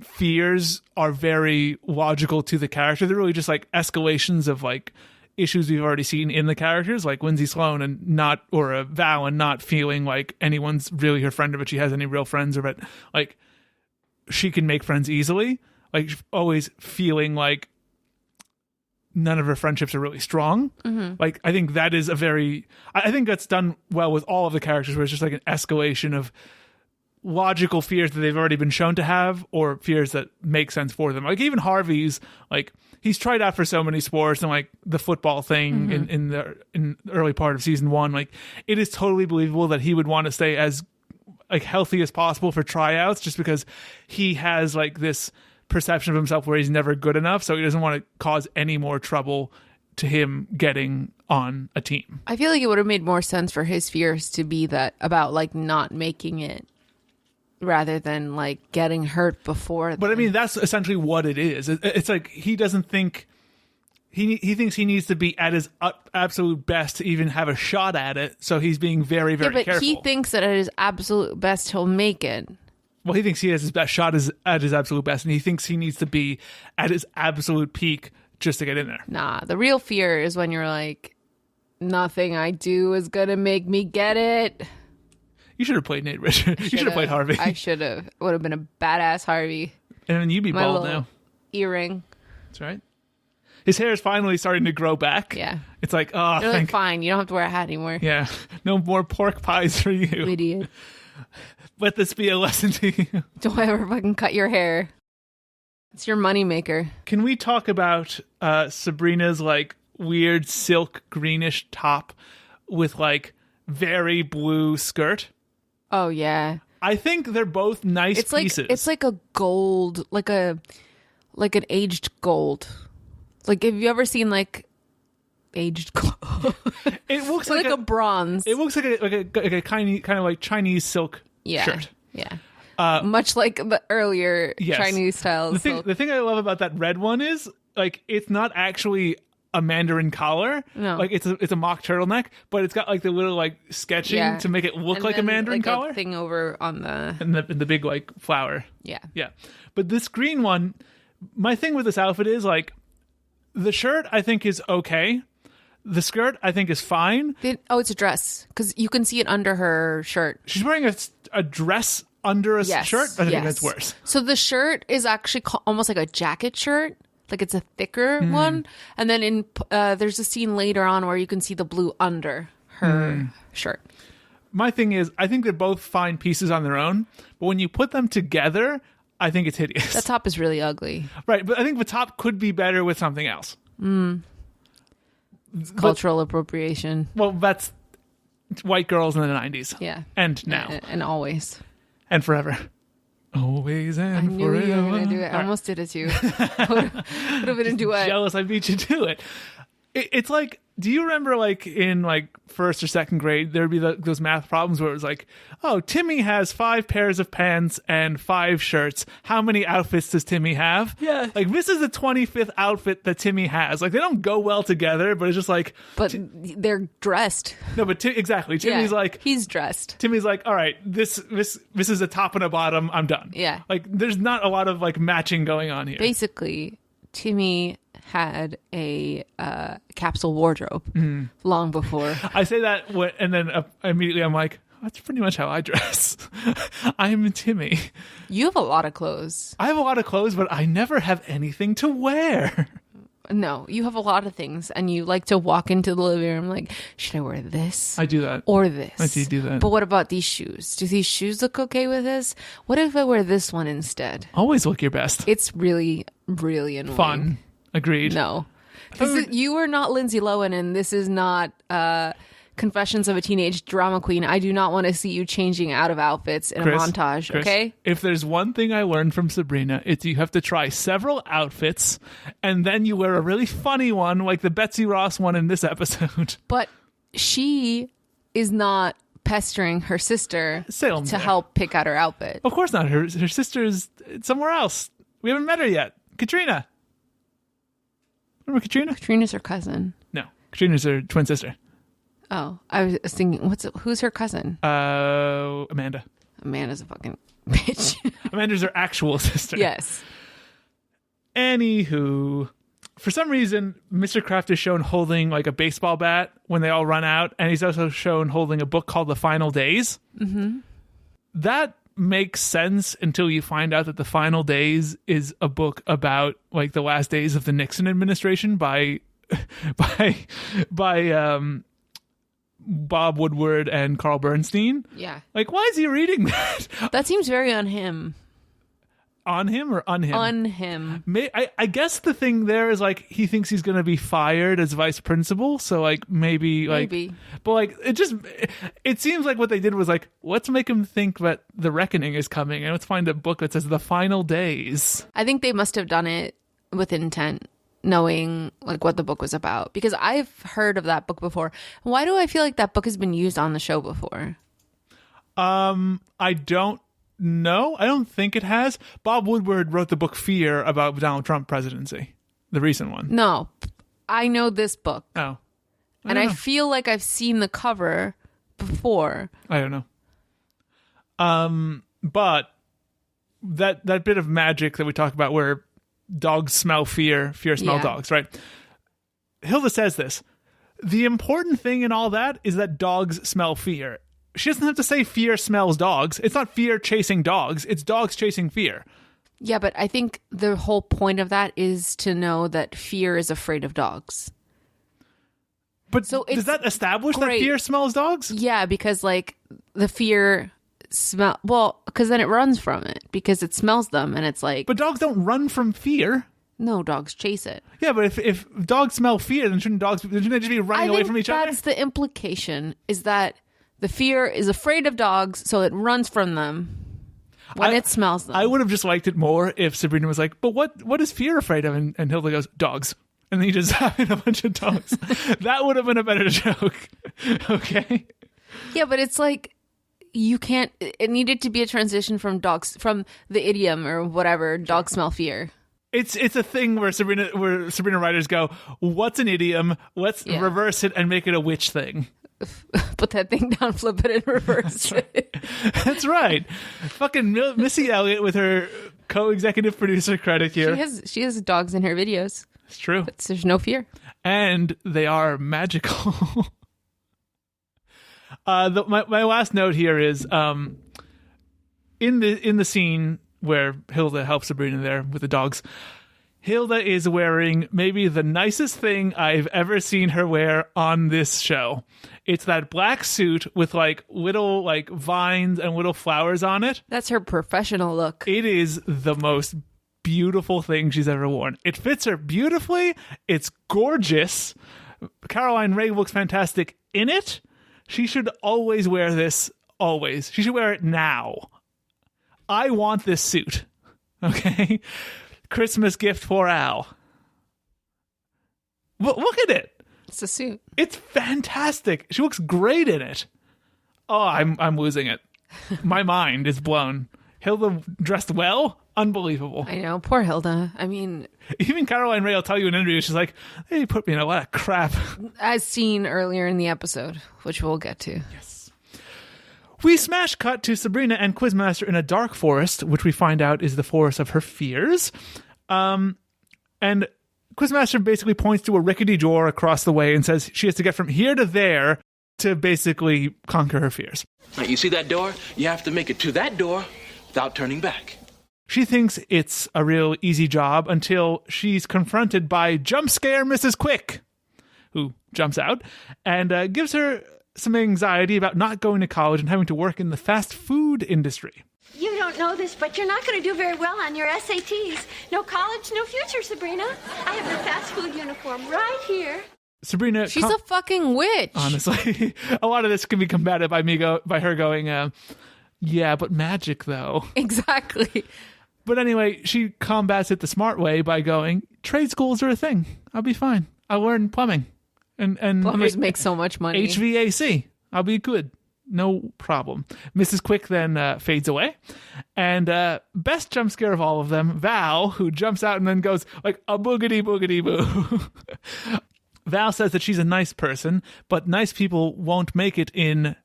fears are very logical to the character. They're really just like escalations of like issues we've already seen in the characters, like Lindsay Sloan and Val and not feeling like anyone's really her friend or that she has any real friends or that like she can make friends easily. Like always feeling like none of her friendships are really strong. Mm-hmm. Like I think that is I think that's done well with all of the characters where it's just like an escalation of logical fears that they've already been shown to have or fears that make sense for them. Like even Harvey's like he's tried out for so many sports and like the football thing in the early part of season 1, like it is totally believable that he would want to stay as like healthy as possible for tryouts just because he has like this perception of himself where he's never good enough, so he doesn't want to cause any more trouble to him getting on a team. I feel like it would have made more sense for his fears to be that about like not making it rather than like getting hurt before. But I mean, that's essentially what it is. It's like he doesn't think he thinks he needs to be at his absolute best to even have a shot at it. So he's being very, very but careful. He thinks that at his absolute best he'll make it. Well, he thinks he has his best shot at his absolute best, and he thinks he needs to be at his absolute peak just to get in there. Nah, the real fear is when you're like, nothing I do is gonna make me get it. You should have played Nate Richard. You should have played Harvey. I should have. Would have been a badass Harvey. And then you'd be My bald little now. Earring. That's right. His hair is finally starting to grow back. Yeah. It's like, oh, You're like, fine. You don't have to wear a hat anymore. Yeah. No more pork pies for you. Idiot. Let this be a lesson to you. Don't ever fucking cut your hair. It's your moneymaker. Can we talk about Sabrina's like weird silk greenish top with like very blue skirt? Oh yeah. I think they're both nice pieces. It's like a gold, like an aged gold. Like, have you ever seen like aged gold? It looks like a bronze. It looks like a kind of like Chinese silk shirt. Yeah. Much like the earlier Chinese styles. The thing I love about that red one is like it's not actually a Mandarin collar. No. Like it's a mock turtleneck, but it's got like the little like sketching to make it look and like a Mandarin like collar. A thing over on the and the big like flower. Yeah. Yeah. But this green one, my thing with this outfit is like the shirt I think is okay. The skirt I think is fine. It's a dress because you can see it under her shirt. She's wearing a dress under a shirt. I think that's worse. So the shirt is actually almost like a jacket shirt. Like it's a thicker one. And then there's a scene later on where you can see the blue under her shirt. My thing is, I think they're both fine pieces on their own, but when you put them together, I think it's hideous. That top is really ugly. Right, but I think the top could be better with something else. Cultural appropriation. Well, that's white girls in the 90s. Yeah. And now. And always. And forever. Always and I knew forever. you were going to do it. I almost did it too. Would have been a duet. Jealous I beat you to it. It's like, do you remember like in like first or second grade, there'd be those math problems where it was like, oh, Timmy has 5 pairs of pants and 5 shirts. How many outfits does Timmy have? Yeah. Like this is the 25th outfit that Timmy has. Like they don't go well together, but it's just like. But they're dressed. No, but exactly. Timmy's like. He's dressed. Timmy's like, all right, this is a top and a bottom. I'm done. Yeah. Like there's not a lot of like matching going on here. Basically, Timmy had a capsule wardrobe long before. I say that, and then immediately I'm like, that's pretty much how I dress. I'm Timmy. You have a lot of clothes. I have a lot of clothes, but I never have anything to wear. No, you have a lot of things, and you like to walk into the living room like, should I wear this? I do that. Or this? I do that. But what about these shoes? Do these shoes look okay with this? What if I wear this one instead? Always look your best. It's really, really annoying. Fun. Agreed. No. You are not Lindsay Lohan, and this is not Confessions of a Teenage Drama Queen. I do not want to see you changing out of outfits in a montage, Chris, okay? If there's one thing I learned from Sabrina, it's you have to try several outfits, and then you wear a really funny one, like the Betsy Ross one in this episode. But she is not pestering her sister to help pick out her outfit. Of course not. Her sister is somewhere else. We haven't met her yet. Katrina. Remember Katrina? Katrina's her cousin. No. Katrina's her twin sister. Oh, I was thinking, who's her cousin? Amanda. Amanda's a fucking bitch. Amanda's her actual sister. Yes. Anywho, for some reason, Mr. Kraft is shown holding like a baseball bat when they all run out, and he's also shown holding a book called The Final Days. Mm-hmm. That makes sense until you find out that The Final Days is a book about like the last days of the Nixon administration by Bob Woodward and Carl Bernstein. Yeah. Like, why is he reading that? That seems very on him. On him or on him? On him. I guess the thing there is like he thinks he's going to be fired as vice principal, so like maybe. But like it seems like what they did was like, let's make him think that the reckoning is coming, and let's find a book that says The Final Days. I think they must have done it with intent, knowing like what the book was about, because I've heard of that book before. Why do I feel like that book has been used on the show before? I don't know. I don't think it has. Bob Woodward wrote the book Fear about Donald Trump presidency, the recent one. No, I know this book. Oh, I feel like I've seen the cover before. I don't know. But that bit of magic that we talk about where dogs smell fear, fear smell dogs, right? Hilda says this. The important thing in all that is that dogs smell fear. She doesn't have to say fear smells dogs. It's not fear chasing dogs. It's dogs chasing fear. Yeah, but I think the whole point of that is to know that fear is afraid of dogs. But so does that establish that fear smells dogs? Yeah, because like the fear because then it runs from it because it smells them and it's like. But dogs don't run from fear. No, dogs chase it. Yeah, but if dogs smell fear, then shouldn't they just be running away from each other? That's the implication, is that the fear is afraid of dogs, so it runs from them when it smells them. I would have just liked it more if Sabrina was like, but what is fear afraid of? And Hilda goes, dogs. And then you just have a bunch of dogs. That would have been a better joke. Okay? Yeah, but it's like, you can't, it needed to be a transition from dogs, from the idiom or whatever, dogs smell fear. It's a thing where Sabrina writers go, what's an idiom? Let's reverse it and make it a witch thing. Put that thing down, flip it, and reverse it. That's right. Fucking Missy Elliott with her co-executive producer credit here. She has dogs in her videos. It's true. But there's no fear. And they are magical. My last note here is in the scene where Hilda helps Sabrina there with the dogs, Hilda is wearing maybe the nicest thing I've ever seen her wear on this show. It's that black suit with like little like vines and little flowers on it. That's her professional look. It is the most beautiful thing she's ever worn. It fits her beautifully. It's gorgeous. Caroline Rhea looks fantastic in it. She should always wear this, always. She should wear it now. I want this suit. Okay? Christmas gift for Al. Look at it. It's a suit. It's fantastic. She looks great in it. Oh, I'm losing it. My mind is blown. Hilda dressed well? Unbelievable. I know. Poor Hilda. I mean... Even Caroline Rhea will tell you in an interview, she's like, they put me in a lot of crap. As seen earlier in the episode, which we'll get to. Yes. We smash cut to Sabrina and Quizmaster in a dark forest, which we find out is the forest of her fears. And Quizmaster basically points to a rickety door across the way and says she has to get from here to there to basically conquer her fears. Now, you see that door? You have to make it to that door without turning back. She thinks it's a real easy job until she's confronted by Jump Scare Mrs. Quick, who jumps out and gives her some anxiety about not going to college and having to work in the fast food industry. You don't know this, but you're not going to do very well on your SATs. No college, no future, Sabrina. I have your fast food uniform right here. Sabrina, she's a fucking witch. Honestly, a lot of this can be combated by her going, yeah, but magic though. Exactly. But anyway, she combats it the smart way by going, trade schools are a thing. I'll be fine. I'll learn plumbing. And plumbers make so much money. HVAC. I'll be good. No problem. Mrs. Quick then fades away. And best jump scare of all of them, Val, who jumps out and then goes like a boogity boogity boo. Val says that she's a nice person, but nice people won't make it in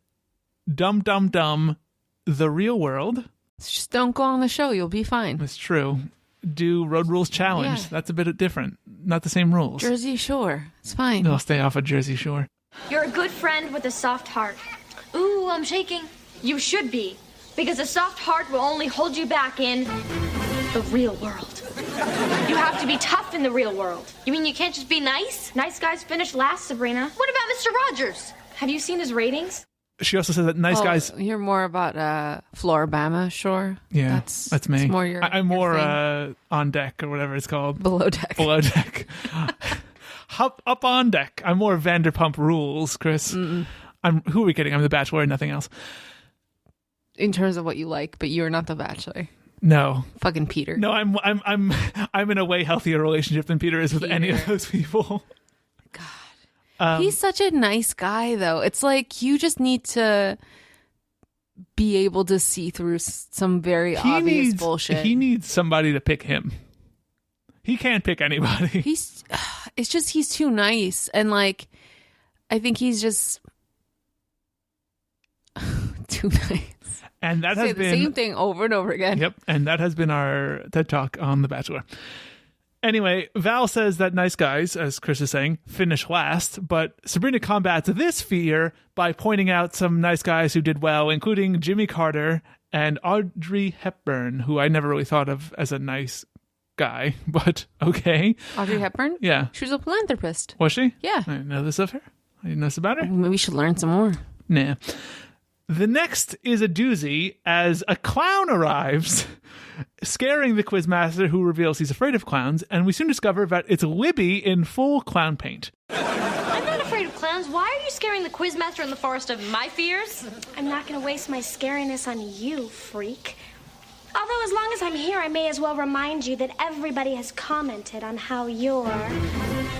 Dum Dum Dum, the real world. Just don't go on the show. You'll be fine. It's true. Do Road Rules Challenge. Yeah. That's a bit different. Not the same rules. Jersey Shore. It's fine. They'll stay off of Jersey Shore. You're a good friend with a soft heart. Ooh, I'm shaking. You should be, because a soft heart will only hold you back in the real world. You have to be tough in the real world. You mean you can't just be nice? Nice guys finish last, Sabrina. What about Mr. Rogers? Have you seen his ratings? She also says that nice guys... You're more about Floribama Shore. Yeah, that's me. It's more your, I'm more on deck or whatever it's called. Below deck. Below deck. Up on deck. I'm more Vanderpump Rules, Chris. Who are we kidding? I'm the Bachelor and nothing else. In terms of what you like, but you're not the Bachelor. No. Fucking Peter. No, I'm in a way healthier relationship than Peter is with any of those people. He's such a nice guy, though. It's like you just need to be able to see through some very obvious bullshit. He needs somebody to pick him. He can't pick anybody. It's just he's too nice, and like I think he's just too nice. And that has been the same thing over and over again. Yep, and that has been our TED Talk on The Bachelor. Anyway, Val says that nice guys, as Chris is saying, finish last, but Sabrina combats this fear by pointing out some nice guys who did well, including Jimmy Carter and Audrey Hepburn, who I never really thought of as a nice guy, but okay. Audrey Hepburn? Yeah. She was a philanthropist. Was she? Yeah. I didn't know this of her. I didn't know this about her. Maybe we should learn some more. Nah. The next is a doozy as a clown arrives, scaring the quizmaster, who reveals he's afraid of clowns, and we soon discover that it's Libby in full clown paint. I'm not afraid of clowns. Why are you scaring the quizmaster in the forest of my fears? I'm not going to waste my scariness on you, freak. Although as long as I'm here, I may as well remind you that everybody has commented on how you're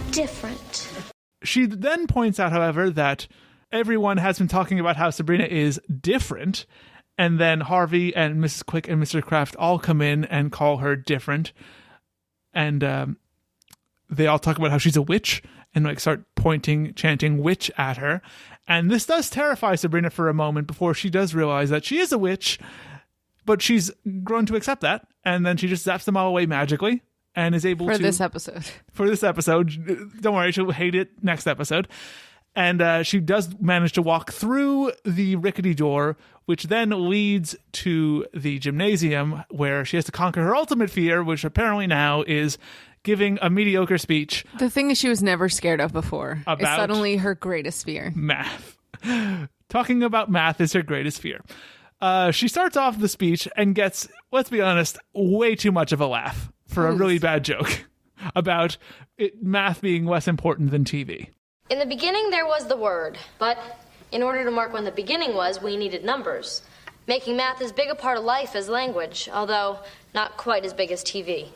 different. She then points out, however, that everyone has been talking about how Sabrina is different, and then Harvey and Mrs. Quick and Mr. Kraft all come in and call her different, and they all talk about how she's a witch and like start chanting witch at her, and this does terrify Sabrina for a moment before she does realize that she is a witch, but she's grown to accept that, and then she just zaps them all away magically and is able For this episode. Don't worry, she'll hate it next episode. And she does manage to walk through the rickety door, which then leads to the gymnasium, where she has to conquer her ultimate fear, which apparently now is giving a mediocre speech. The thing that she was never scared of before is About suddenly her greatest fear. Math. Talking about math is her greatest fear. She starts off the speech and gets, let's be honest, way too much of a laugh for a really bad joke about math being less important than TV. In the beginning, there was the word, but in order to mark when the beginning was, we needed numbers, making math as big a part of life as language, although not quite as big as TV.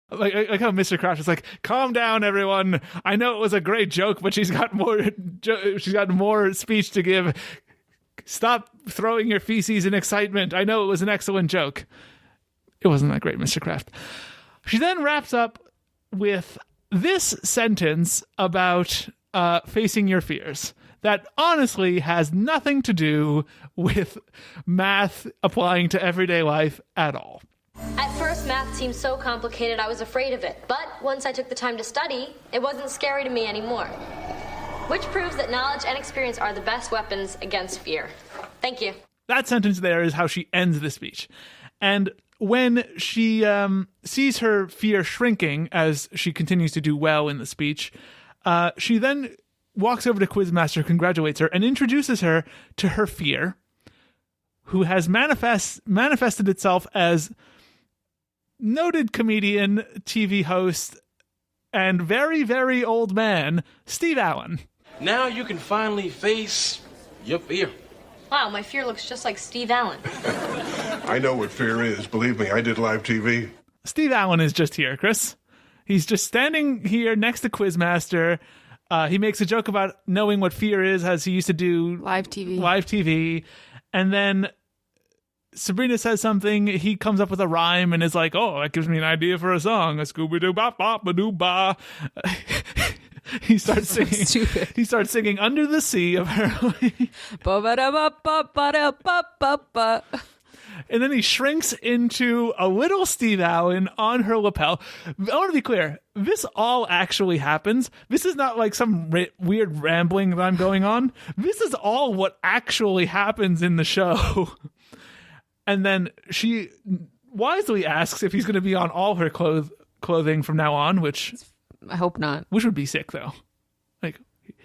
Like how Mr. Crash is like, calm down, everyone. I know it was a great joke, but she's got more speech to give. Stop throwing your feces in excitement. I know it was an excellent joke. It wasn't that great, Mr. Kraft. She then wraps up with this sentence about facing your fears that honestly has nothing to do with math applying to everyday life at all. At first, math seemed so complicated I was afraid of it. But once I took the time to study, it wasn't scary to me anymore. Which proves that knowledge and experience are the best weapons against fear. Thank you. That sentence there is how she ends the speech. And when she sees her fear shrinking as she continues to do well in the speech, she then walks over to Quizmaster, congratulates her, and introduces her to her fear, who has manifested itself as noted comedian, TV host, and very, very old man, Steve Allen. Now you can finally face your fear. Wow, my fear looks just like Steve Allen. I know what fear is. Believe me, I did live TV. Steve Allen is just here, Chris. He's just standing here next to Quizmaster. He makes a joke about knowing what fear is, as he used to do live TV. And then Sabrina says something, he comes up with a rhyme and is like, oh, that gives me an idea for a song. A Scooby-Doo-Bop-Bop-a-Doo-Ba. He starts singing. Stupid. He starts singing Under the Sea, apparently. Ba-ba-da-ba-ba-ba-da-ba-ba-ba. And then he shrinks into a little Steve Allen on her lapel. I want to be clear. This all actually happens. This is not like some weird rambling that I'm going on. This is all what actually happens in the show. And then she wisely asks if he's going to be on all her clothing from now on, which... I hope not. Which would be sick, though. Like,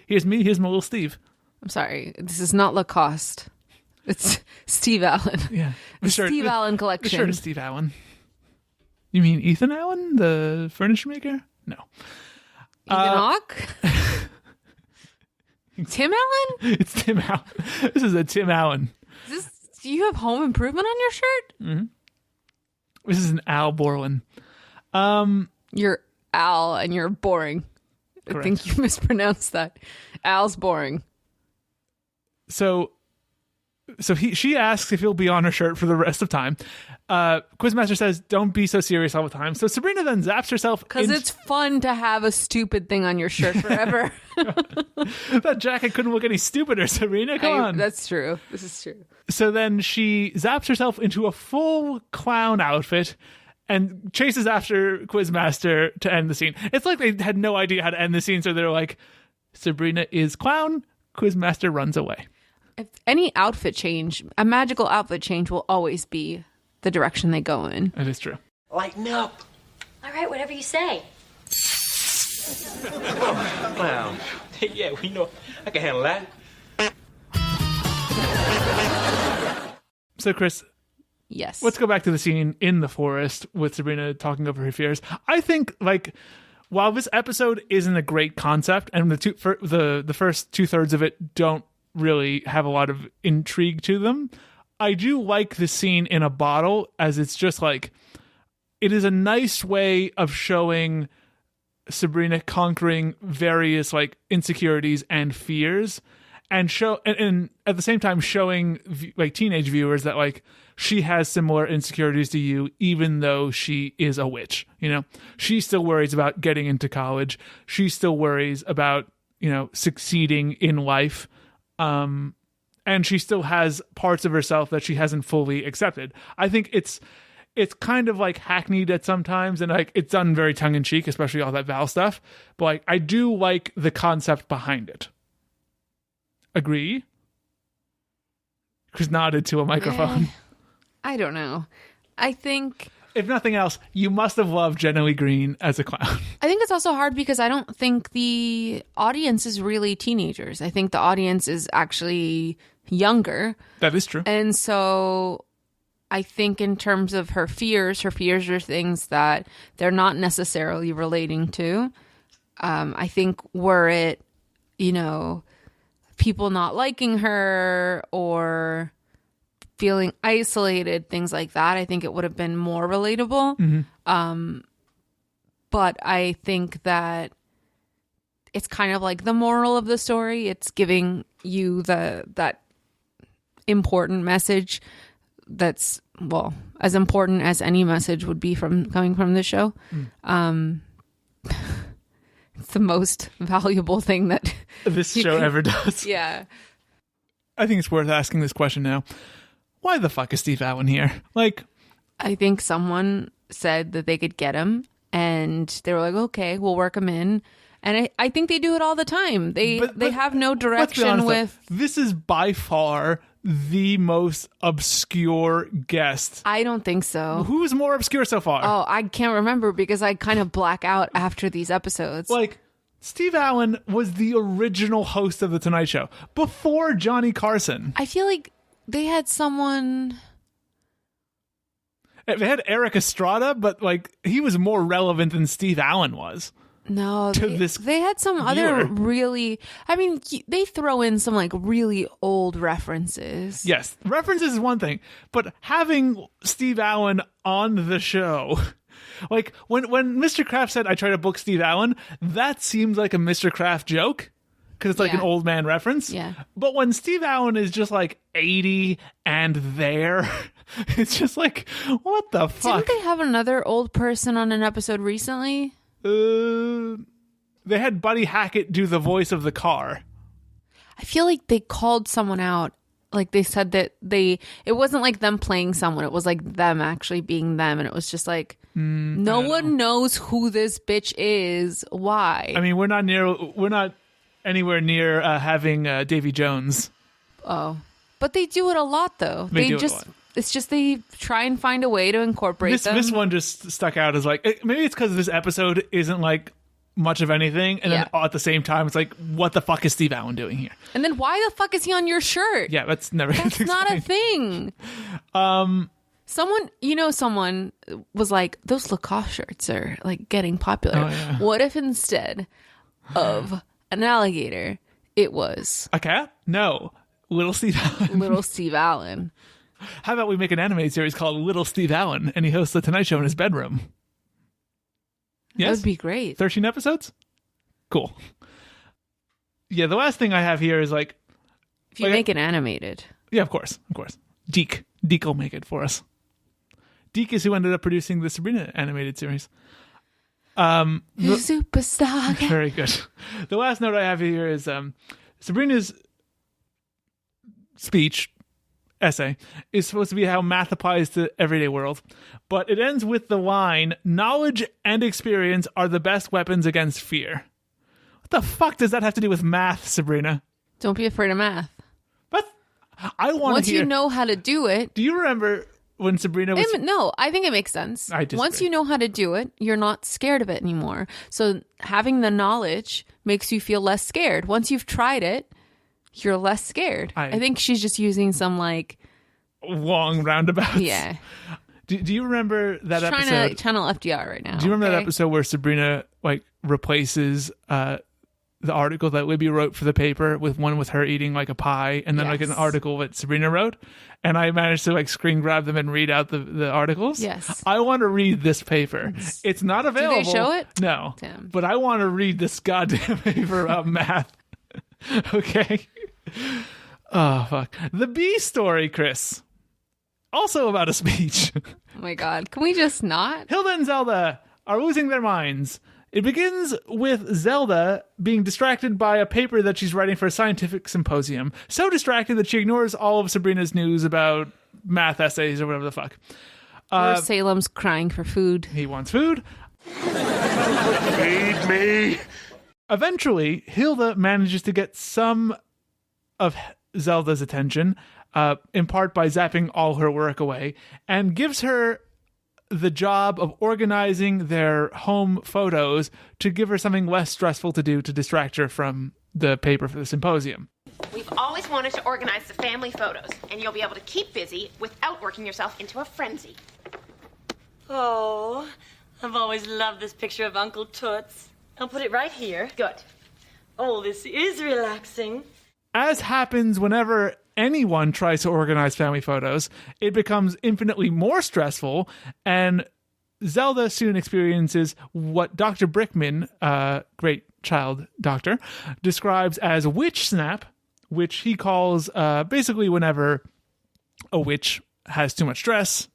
here's me, here's my little Steve. I'm sorry. This is not Lacoste. It's Steve Allen. Yeah. The Steve Allen collection. The shirt is Steve Allen. You mean Ethan Allen, the furniture maker? No. Ethan Hawke? Tim Allen? It's Tim Allen. This is a Tim Allen. Do you have Home Improvement on your shirt? Mm-hmm. This is an Al Borland. You're Al and you're boring. Correct. I think you mispronounced that. Al's boring. So she asks if he'll be on her shirt for the rest of time. Quizmaster says, don't be so serious all the time. So Sabrina then zaps herself. Because it's fun to have a stupid thing on your shirt forever. That jacket couldn't look any stupider, Sabrina. Come on. That's true. This is true. So then she zaps herself into a full clown outfit and chases after Quizmaster to end the scene. It's like they had no idea how to end the scene, so they're like, Sabrina is clown, Quizmaster runs away. If any outfit change, a magical outfit change will always be the direction they go in. That is true. Lighten up. All right, whatever you say. Well, yeah, we know. I can handle that. So, Chris... Yes. Let's go back to the scene in the forest with Sabrina talking over her fears. I think, like, while this episode isn't a great concept, and the first 2/3 of it don't really have a lot of intrigue to them, I do like the scene in a bottle, as it's just like, it is a nice way of showing Sabrina conquering various like insecurities and fears, and and at the same time showing like teenage viewers that like she has similar insecurities to you, even though she is a witch. You know, she still worries about getting into college. She still worries about, you know, succeeding in life. And she still has parts of herself that she hasn't fully accepted. I think it's kind of like hackneyed at sometimes, and like it's done very tongue in cheek, especially all that Val stuff. But like, I do like the concept behind it. Agree? Chris nodded to a microphone. I don't know. I think, if nothing else, you must have loved Jenna Lee Green as a clown. I think it's also hard because I don't think the audience is really teenagers. I think the audience is actually younger. That is true. And so I think in terms of her fears are things that they're not necessarily relating to. I think were it, you know, people not liking her or feeling isolated, things like that, I think it would have been more relatable. Mm-hmm. But I think that it's kind of like the moral of the story. It's giving you that important message that's, well, as important as any message would be coming from the show. It's the most valuable thing that this show ever does. Yeah. I think it's worth asking this question now. Why the fuck is Steve Allen here? Like, I think someone said that they could get him, and they were like, okay, we'll work him in. And I think they do it all the time. They have no direction with... This is by far the most obscure guest. I don't think so. Who's more obscure so far? Oh, I can't remember because I kind of black out after these episodes. Like, Steve Allen was the original host of The Tonight Show before Johnny Carson. I feel like they had someone... They had Eric Estrada, but like he was more relevant than Steve Allen was. No, they had some other really... I mean, they throw in some like really old references. Yes, references is one thing, but having Steve Allen on the show... Like, when Mr. Kraft said, I try to book Steve Allen, that seems like a Mr. Kraft joke, because it's like an old man reference. Yeah. But when Steve Allen is just like 80 and there, It's just like, what the fuck? Didn't they have another old person on an episode recently? They had Buddy Hackett do the voice of the car. I feel like they called someone out. Like they said that it wasn't like them playing someone. It was like them actually being them. And it was just like, no one knows who this bitch is. Why? I mean, we're not anywhere near having Davy Jones. Oh, but they do it a lot though. It's just they try and find a way to incorporate them. This one just stuck out as like, maybe it's because this episode isn't like much of anything, and then at the same time it's like, what the fuck is Steve Allen doing here? And then why the fuck is he on your shirt? Yeah, that's not a thing. Someone was like, those Lacoste shirts are like getting popular. Oh, yeah. What if instead of an alligator, it was a cat? No, Little Steve Allen. Little Steve Allen. How about we make an anime series called Little Steve Allen, and he hosts the Tonight Show in his bedroom? Yes? That would be great. 13 episodes? Cool. Yeah, the last thing I have here is like... If you make it animated. Yeah, of course. Deke will make it for us. Deke is who ended up producing the Sabrina animated series. Superstar. Very good. The last note I have here is Sabrina's essay is supposed to be how math applies to everyday world, but it ends with the line, knowledge and experience are the best weapons against fear. What the fuck does that have to do with math, Sabrina? Don't be afraid of math. But I want Once you know how to do it. Do you remember when Sabrina was... No, I think it makes sense. I disagree. Once you know how to do it, you're not scared of it anymore. So having the knowledge makes you feel less scared. Once you've tried it, you're less scared. I think she's just using some like long roundabouts. Yeah. Do you remember that she's episode? Trying to channel FDR right now. Do you remember that episode where Sabrina like replaces the article that Libby wrote for the paper with one with her eating like a pie, and then like an article that Sabrina wrote? And I managed to like screen grab them and read out the articles. Yes. I want to read this paper. It's not available. Do they show it? No. Damn. But I want to read this goddamn paper about math. Okay. Oh, fuck. The B story, Chris. Also about a speech. Oh my God. Can we just not? Hilda and Zelda are losing their minds. It begins with Zelda being distracted by a paper that she's writing for a scientific symposium. So distracted that she ignores all of Sabrina's news about math essays or whatever the fuck. Or Salem's crying for food. He wants food. Feed me. Eventually, Hilda manages to get some of Zelda's attention, in part by zapping all her work away, and gives her the job of organizing their home photos to give her something less stressful to do to distract her from the paper for the symposium. We've always wanted to organize the family photos, and you'll be able to keep busy without working yourself into a frenzy. Oh, I've always loved this picture of Uncle Toots. I'll put it right here. Good. Oh, this is relaxing. As happens whenever anyone tries to organize family photos, it becomes infinitely more stressful, and Zelda soon experiences what Dr. Brickman, great child doctor, describes as witch snap, which he calls basically whenever a witch has too much stress,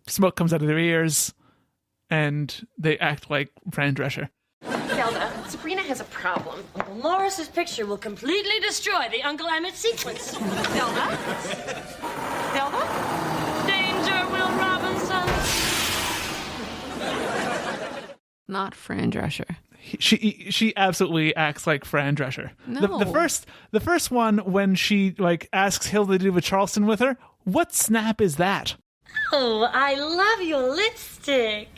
smoke comes out of their ears, and they act like Fran Drescher. Zelda, Sabrina has a problem. Uncle Morris's picture will completely destroy the Uncle Emmett sequence. Zelda? Zelda? Danger, Will Robinson. Not Fran Drescher. She absolutely acts like Fran Drescher. No. The first one when she like asks Hilda to do a Charleston with her. What snap is that? Oh, I love your lipstick.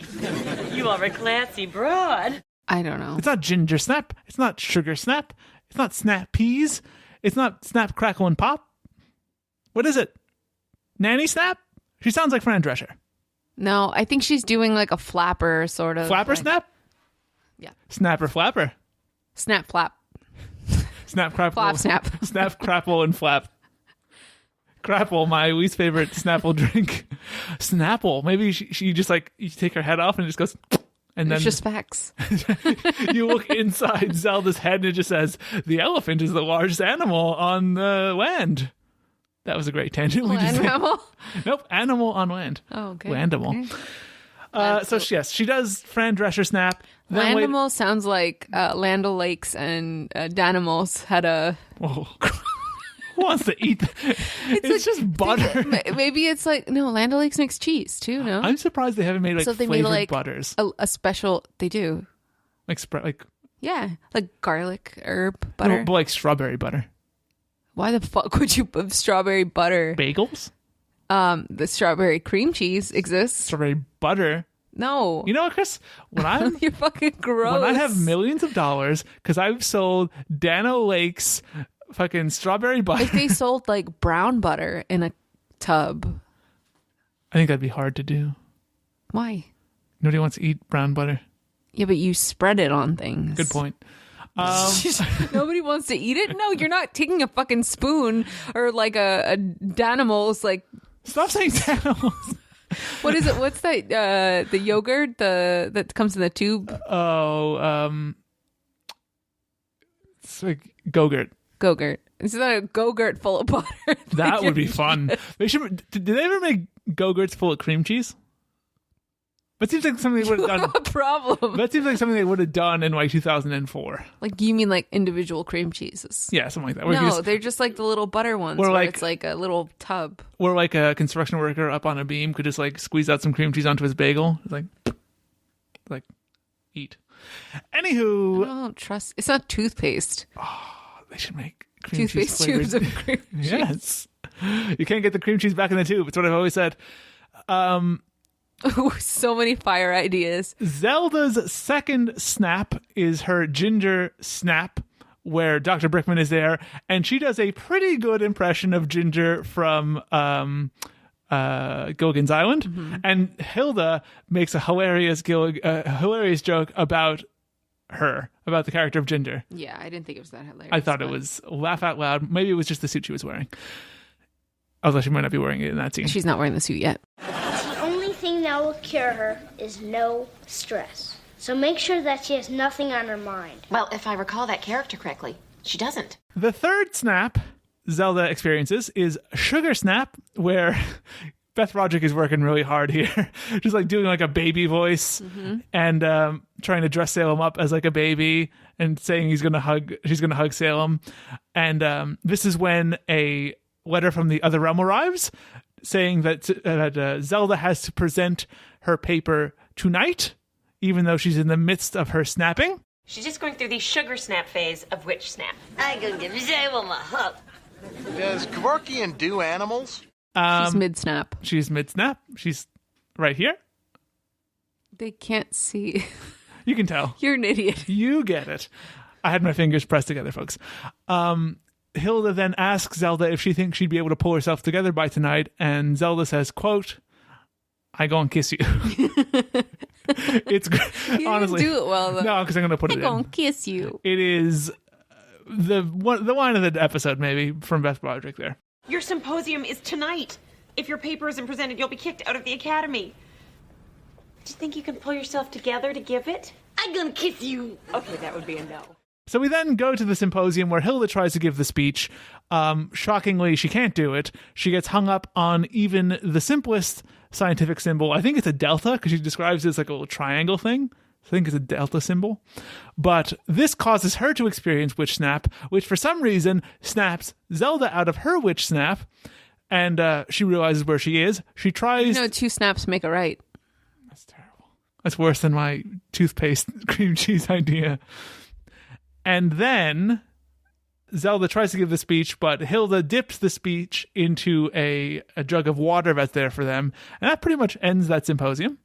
You are a classy broad. I don't know. It's not ginger snap. It's not sugar snap. It's not snap peas. It's not snap, crackle, and pop. What is it? Nanny snap? She sounds like Fran Drescher. No, I think she's doing like a flapper sort of. Flapper snap? Yeah. Snapper flapper. Snap flap. Snap crapple. Flap snap. Snap crapple and flap. Crapple, my least favorite Snapple drink. Snapple. Maybe she just like, you take her head off and it just goes... And then it's just facts. You look inside Zelda's head and it just says, the elephant is the largest animal on the land. That was a great tangent. We just- Animal? Nope, animal on land. Oh, okay. Landimal. So yes, she does Fran Drescher snap. Then wait- Landimal sounds like Land O'Lakes and Danimals had a... Whoa. Who wants to eat that? It's just butter. Maybe it's like... No, Land O'Lakes makes cheese too, no? I'm surprised they haven't made like So they flavored made like butters. a special... They do. Like Yeah, like garlic herb butter. no, but like strawberry butter. Why the fuck would you put strawberry butter? Bagels? The strawberry cream cheese exists. Strawberry butter? No. You know what, Chris? When I'm You're fucking gross. when I have millions of dollars because I've sold Dano Lake's fucking strawberry butter. If they sold like brown butter in a tub. I think that'd be hard to do. Why? Nobody wants to eat brown butter. Yeah, but you spread it on things. Good point. Nobody wants to eat it? No, you're not taking a fucking spoon or like a Danimals like... Stop saying Danimals. What is it? What's that? The yogurt that comes in the tube? It's like Go-Gurt. Go-Gurt. Is that a Go-Gurt full of butter? That would be fun. They should. Did they ever make Go-Gurts full of cream cheese? That seems like something they would have done. A problem. That seems like something they would have done in like 2004. Like you mean like individual cream cheeses? Yeah, something like that. Where you No, just- they're just like the little butter ones Or where like- it's like a little tub. Where like a construction worker up on a beam could just like squeeze out some cream cheese onto his bagel. It's like eat. Anywho, I don't trust. It's not toothpaste. they should make cream cheese Toothpaste tubes of cream cheese. Yes. You can't get the cream cheese back in the tube. It's what I've always said. So many fire ideas. Zelda's second snap is her Ginger snap, where Dr. Brickman is there, and she does a pretty good impression of Ginger from Gilligan's Island. Mm-hmm. And Hilda makes a hilarious joke about her, about the character of Ginger. Yeah, I didn't think it was that hilarious. I thought it but was laugh out loud. Maybe it was just the suit she was wearing. Although she might not be wearing it in that scene. She's not wearing the suit yet. The only thing that will cure her is no stress. So make sure that she has nothing on her mind. Well, if I recall that character correctly, she doesn't. The third snap Zelda experiences is Sugar Snap, where Beth Roderick is working really hard here. Just like doing like a baby voice and trying to dress Salem up as like a baby and saying she's going to hug Salem. And this is when a letter from the other realm arrives saying that Zelda has to present her paper tonight, even though she's in the midst of her snapping. She's just going through the sugar snap phase of witch snap. I can give Salem a hug. Does Kevorkian do animals? She's mid-snap. She's mid-snap. She's right here. They can't see. You can tell. You're an idiot. You get it. I had my fingers pressed together, folks. Hilda then asks Zelda if she thinks she'd be able to pull herself together by tonight, and Zelda says, quote, "I gonna kiss you." It's You honestly didn't do it well, though. No, because I'm gonna put I it in. gonna kiss you. It is the line of the episode, maybe, from Beth Broderick there. Your symposium is tonight. If your paper isn't presented, you'll be kicked out of the academy. Do you think you can pull yourself together to give it? I'm gonna kiss you. Okay, that would be a no. So we then go to the symposium where Hilda tries to give the speech. Shockingly, she can't do it. She gets hung up on even the simplest scientific symbol. I think it's a delta because she describes it as like a little triangle thing. I think it's a delta symbol. But this causes her to experience witch snap, which for some reason snaps Zelda out of her witch snap. And she realizes where she is. She tries... No, 2 snaps make a right. That's terrible. That's worse than my toothpaste cream cheese idea. And then Zelda tries to give the speech, but Hilda dips the speech into a jug of water that's there for them. And that pretty much ends that symposium.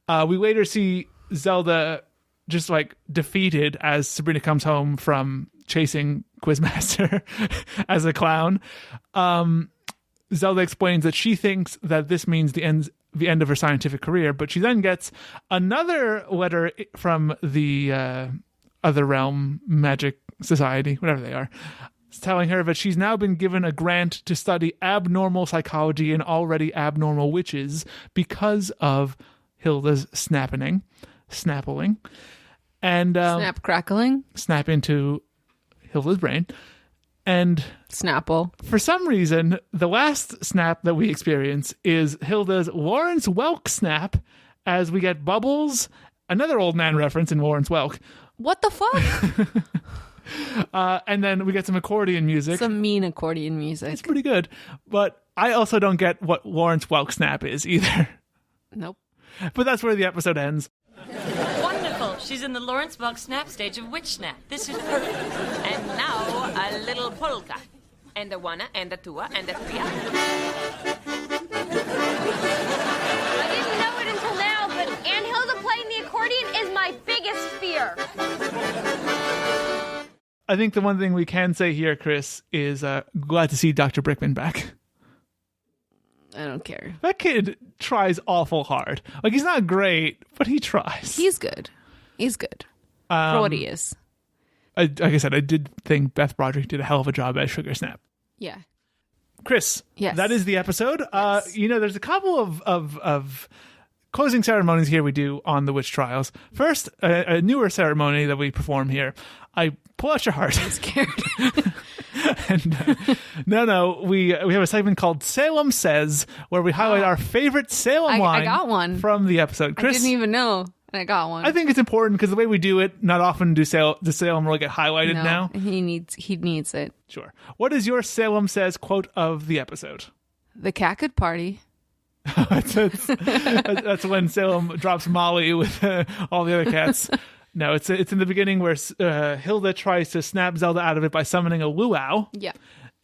We later see Zelda just like defeated as Sabrina comes home from chasing Quizmaster as a clown. Zelda explains that she thinks that this means the end of her scientific career, but she then gets another letter from the other realm magic society, whatever they are. It's telling her that she's now been given a grant to study abnormal psychology in already abnormal witches because of Hilda's snapping, and Snap crackling. snap into Hilda's brain. And Snapple. For some reason, the last snap that we experience is Hilda's Lawrence Welk snap as we get Bubbles, another old man reference in Lawrence Welk. What the fuck? And then we get some accordion music. Some mean accordion music. It's pretty good. But I also don't get what Lawrence Welk snap is either. Nope. But that's where the episode ends. Wonderful. She's in the Lawrence Welk snap stage of Witch Snap. This is perfect. And now a little polka. And a one, and a two, and a three. I didn't know it until now, but Aunt Hilda playing the accordion is my biggest fear. I think the one thing we can say here, Chris, is glad to see Dr. Brickman back. I don't care. That kid tries awful hard. Like, he's not great, but he tries. He's good. He's good. For what he is. Like I said, I did think Beth Broderick did a hell of a job as Sugar Snap. Yeah. Chris, yes. That is the episode. Yes. There's a couple of closing ceremonies here we do on the witch trials. First, a newer ceremony that we perform here. I pull out your heart. I'm scared. And we have a segment called Salem Says, where we highlight our favorite Salem line. I got one from the episode. Chris, I didn't even know, and I got one. I think it's important because the way we do it, not often do Salem really get highlighted now. He needs it. Sure. What is your Salem Says quote of the episode? The cat could party. That's when Salem drops Molly with all the other cats. No, it's in the beginning where Hilda tries to snap Zelda out of it by summoning a luau. Yeah.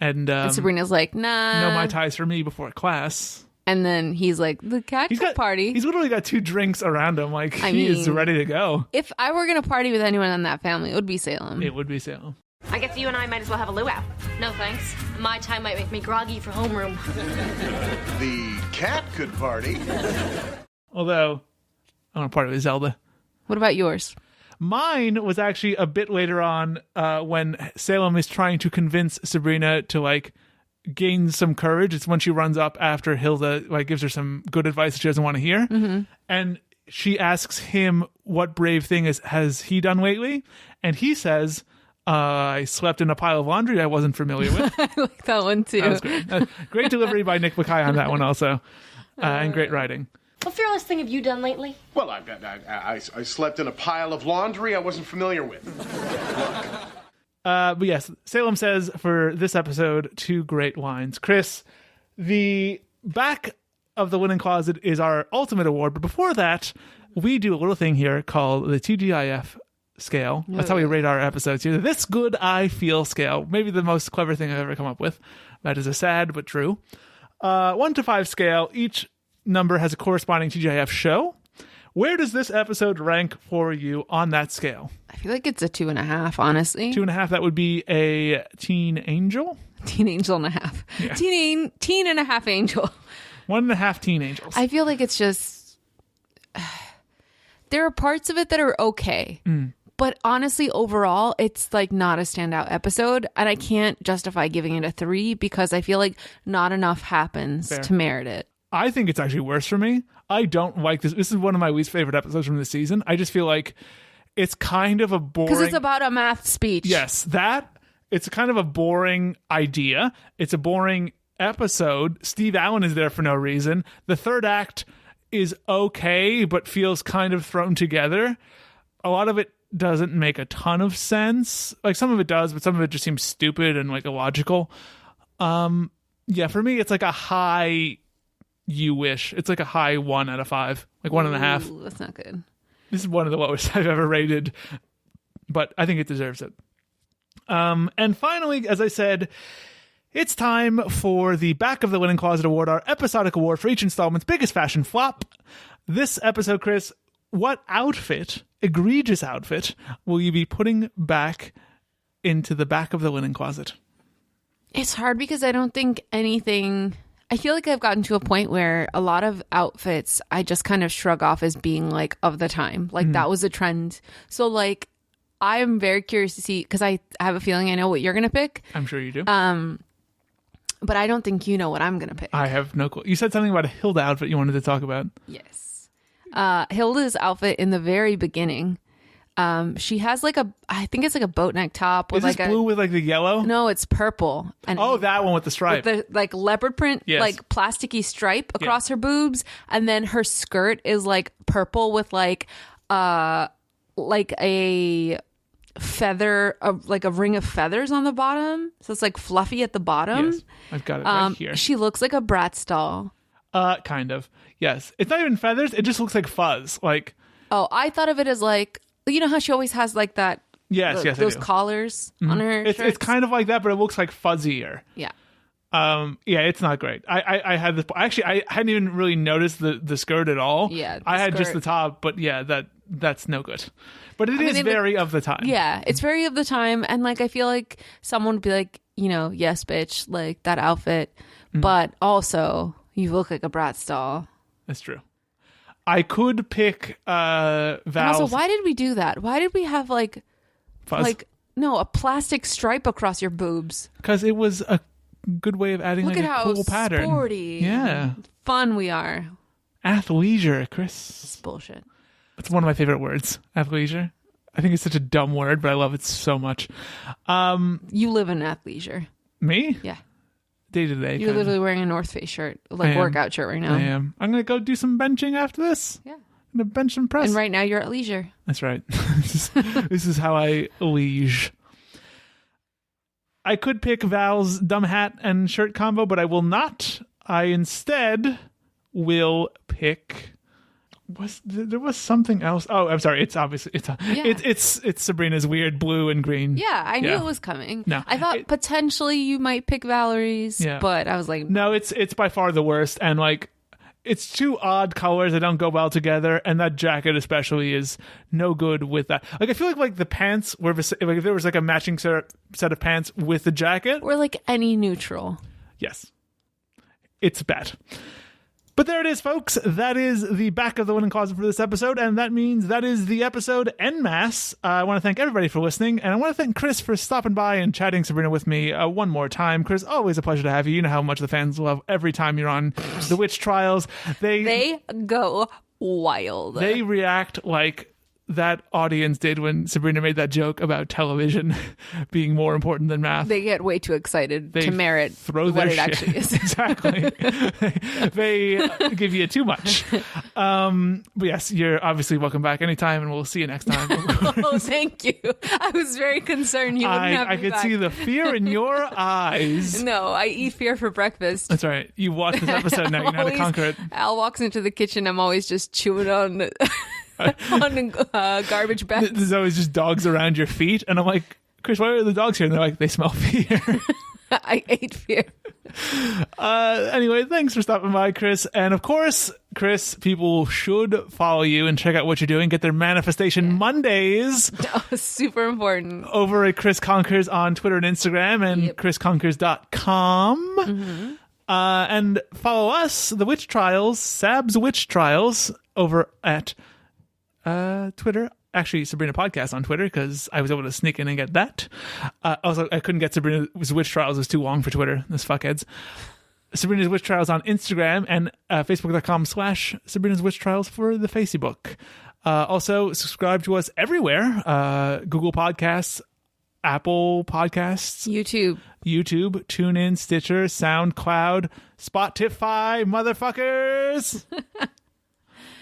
And Sabrina's like, nah. No Mai Tais for me before class. And then he's like, the cat could party. He's literally got 2 drinks around him. Like, he is ready to go. If I were going to party with anyone in that family, it would be Salem. It would be Salem. I guess you and I might as well have a luau. No thanks. Mai Tai might make me groggy for homeroom. The cat could party. Although, I want to party with Zelda. What about yours? Mine was actually a bit later on when Salem is trying to convince Sabrina to gain some courage. It's when she runs up after Hilda gives her some good advice that she doesn't want to hear. Mm-hmm. And she asks him what brave thing has he done lately? And he says, I slept in a pile of laundry I wasn't familiar with. I like that one too. That was great. Great delivery by Nick Mackay on that one also. And great writing. What fearless thing have you done lately? Well, I slept in a pile of laundry I wasn't familiar with. But yes, Salem Says for this episode, 2 great lines. Chris, the back of the linen closet is our ultimate award. But before that, we do a little thing here called the TGIF scale. That's how we rate our episodes here. This good I feel scale. Maybe the most clever thing I've ever come up with. That is a sad but true. 1 to 5 scale. Each number has a corresponding TGIF show. Where does this episode rank for you on that scale? I feel like it's a 2.5, honestly. 2.5, that would be a teen angel? Teen angel and a half. Yeah. Teen and a half angel. 1.5 teen angels. I feel like it's just... there are parts of it that are okay. But honestly, overall, it's not a standout episode. And I can't justify giving it a 3 because I feel like not enough happens to merit it. I think it's actually worse for me. I don't like this. This is one of my least favorite episodes from the season. I just feel like it's kind of a boring... Because it's about a math speech. Yes, it's kind of a boring idea. It's a boring episode. Steve Allen is there for no reason. The third act is okay, but feels kind of thrown together. A lot of it doesn't make a ton of sense. Some of it does, but some of it just seems stupid and illogical. Yeah, for me, it's a high... You wish. It's a high 1 out of 5. 1.5. Ooh, that's not good. This is one of the lowest I've ever rated, but I think it deserves it. And finally, as I said, it's time for the Back of the Linen Closet Award, our episodic award for each installment's biggest fashion flop. This episode, Chris, what egregious outfit, will you be putting back into the back of the linen closet? It's hard because I don't think anything... I feel like I've gotten to a point where a lot of outfits I just kind of shrug off as being of the time. That was a trend. So I'm very curious to see, because I have a feeling I know what you're going to pick. I'm sure you do. But I don't think you know what I'm going to pick. I have no clue. You said something about a Hilda outfit you wanted to talk about. Yes. Hilda's outfit in the very beginning. She has like I think it's like a boat neck top with Is this like blue with like the yellow? No, it's purple. And that one with the stripe. With the like leopard print, Yes. like plasticky stripe across her boobs, and then her skirt is like purple with like a feather, like a ring of feathers on the bottom. So it's like fluffy at the bottom. Yes, I've got it right here. She looks like a Bratz doll. Kind of. Yes. It's not even feathers. It just looks like fuzz. Like. Oh, I thought of it as like, you know how she always has like that. Yes, I those do. collars on her It's shirts? kind of like that, but it looks like fuzzier. Yeah. Yeah, it's not great. I had this. Actually, I hadn't even really noticed the skirt at all. Yeah, I had just skirt. the top, but yeah, that's no good. But it is very of the time. Yeah, it's very of the time, and like I feel like someone would be like, you know, yes, bitch, like that outfit, but also you look like a Bratz doll. That's true. I could pick And Val's. also, why did we do that? Why did we have like Fuzz? a plastic stripe across your boobs? Because it was a good way of adding Look like at a how cool pattern. sporty, Yeah, and fun we are. athleisure, Chris. It's bullshit. It's one of my favorite words, athleisure. I think it's such a dumb word, but I love it so much. You live in athleisure. Me? Yeah. Day to day. You're literally wearing a North Face shirt, like workout shirt right now. I am. I'm going to go do some benching after this. Yeah. I'm going to bench and press. And right now you're at leisure. That's right. This is how I liege. I could pick Val's dumb hat and shirt combo, but I will not. I instead will pick. There was something else? Oh, I'm sorry. It's obviously it's Sabrina's weird blue and green. Yeah, I knew it was coming. No, I thought potentially you might pick Valerie's, but I was like, no, it's by far the worst, and like it's two odd colors that don't go well together, and that jacket especially is no good with that. Like I feel like the pants were like if there was like a matching set of pants with the jacket, or like any neutral. Yes, it's bad. But there it is, folks. That is the back of the linen closet for this episode, and that means that is the episode en masse. I want to thank everybody for listening, and I want to thank Chris for stopping by and chatting Sabrina with me one more time. Chris, always a pleasure to have you. You know how much the fans love every time you're on The Witch Trials. They go wild. They react like that audience did when Sabrina made that joke about television being more important than math. They get way too excited They to merit throw what their it shit. actually is. Exactly. They give you too much. But yes, you're obviously welcome back anytime, and we'll see you next time. Oh, thank you. I was very concerned you wouldn't have me I could back. see the fear in your eyes. No, I eat fear for breakfast. That's right. You watch this episode now. You know how to conquer it. Al walks into the kitchen. I'm always just chewing on garbage bags. There's always just dogs around your feet, and I'm like, Chris, why are the dogs here? And they're like, they smell fear. I ate fear. Anyway, thanks for stopping by, Chris. And of course, Chris, people should follow you and check out what you're doing. Get their Manifestation Mondays. Oh, super important. Over at Chris Conkers on Twitter and Instagram and chrisconkers.com. And follow us, The Witch Trials, Sab's Witch Trials, over at Twitter. Actually, Sabrina Podcast on Twitter, because I was able to sneak in and get that. Also, I couldn't get Sabrina's Witch Trials. It was too long for Twitter. Those fuckheads. Sabrina's Witch Trials on Instagram and facebook.com/Sabrina's Witch Trials for the Facebook. Also, subscribe to us everywhere. Google Podcasts, Apple Podcasts, YouTube, TuneIn, Stitcher, SoundCloud, Spotify, motherfuckers.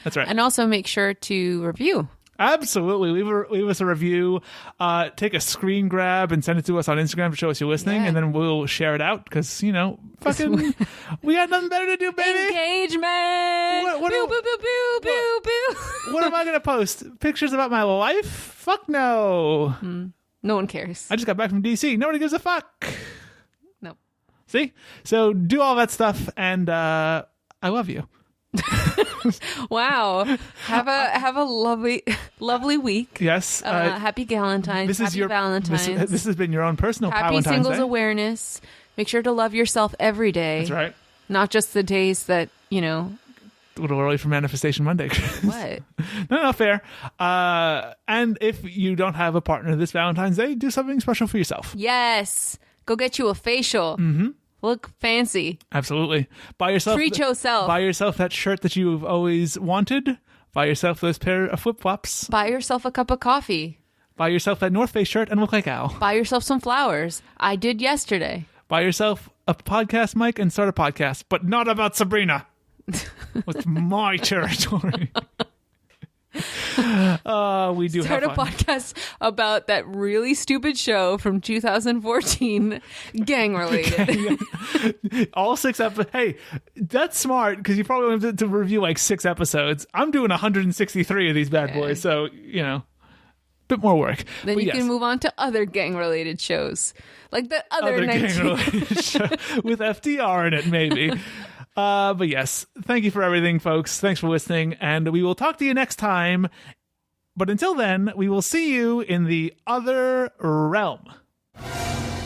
That's right. And also make sure to review. Absolutely. Leave us a review. Take a screen grab and send it to us on Instagram to show us you're listening, and then we'll share it out because, you know, fucking, we got nothing better to do, baby. Engagement. What Boo, boo, boo, boo, boo, boo. What am I going to post? Pictures about my life? Fuck no. No one cares. I just got back from DC. Nobody gives a fuck. No. See? So do all that stuff, and I love you. Wow. Have a lovely week. Yes. Happy Galentine's. Happy Valentine's. This has been your own personal Happy Valentine's Singles Day. Awareness. Make sure to love yourself every day. That's right. Not just the days that, you know. A little early for Manifestation Monday. What? No, fair. And if you don't have a partner this Valentine's Day, do something special for yourself. Yes. Go get you a facial. Mm-hmm. Look fancy. Absolutely. Buy yourself. Treat yourself. Buy yourself that shirt that you've always wanted Buy yourself those pair of flip-flops. Buy yourself a cup of coffee. Buy yourself that North Face shirt and look like Al. Buy yourself some flowers. I did yesterday. Buy yourself a podcast mic and start a podcast, but not about Sabrina. It's my territory. We do start have a fun. podcast about that really stupid show from 2014, gang related. All 6 episodes. Hey, that's smart because you probably wanted to review like 6 episodes. I'm doing 163 of these bad boys, so bit more work. Then but you can move on to other gang related shows, like the other 19 gang related show with FDR in it, maybe. But yes, thank you for everything, folks. Thanks for listening, and we will talk to you next time. But until then, we will see you in the other realm.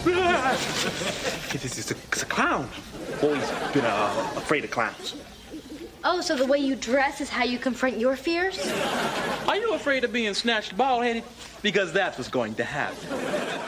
It's a clown. Always been afraid of clowns. Oh, so the way you dress is how you confront your fears? Are you afraid of being snatched bald-headed? Because that's what's going to happen.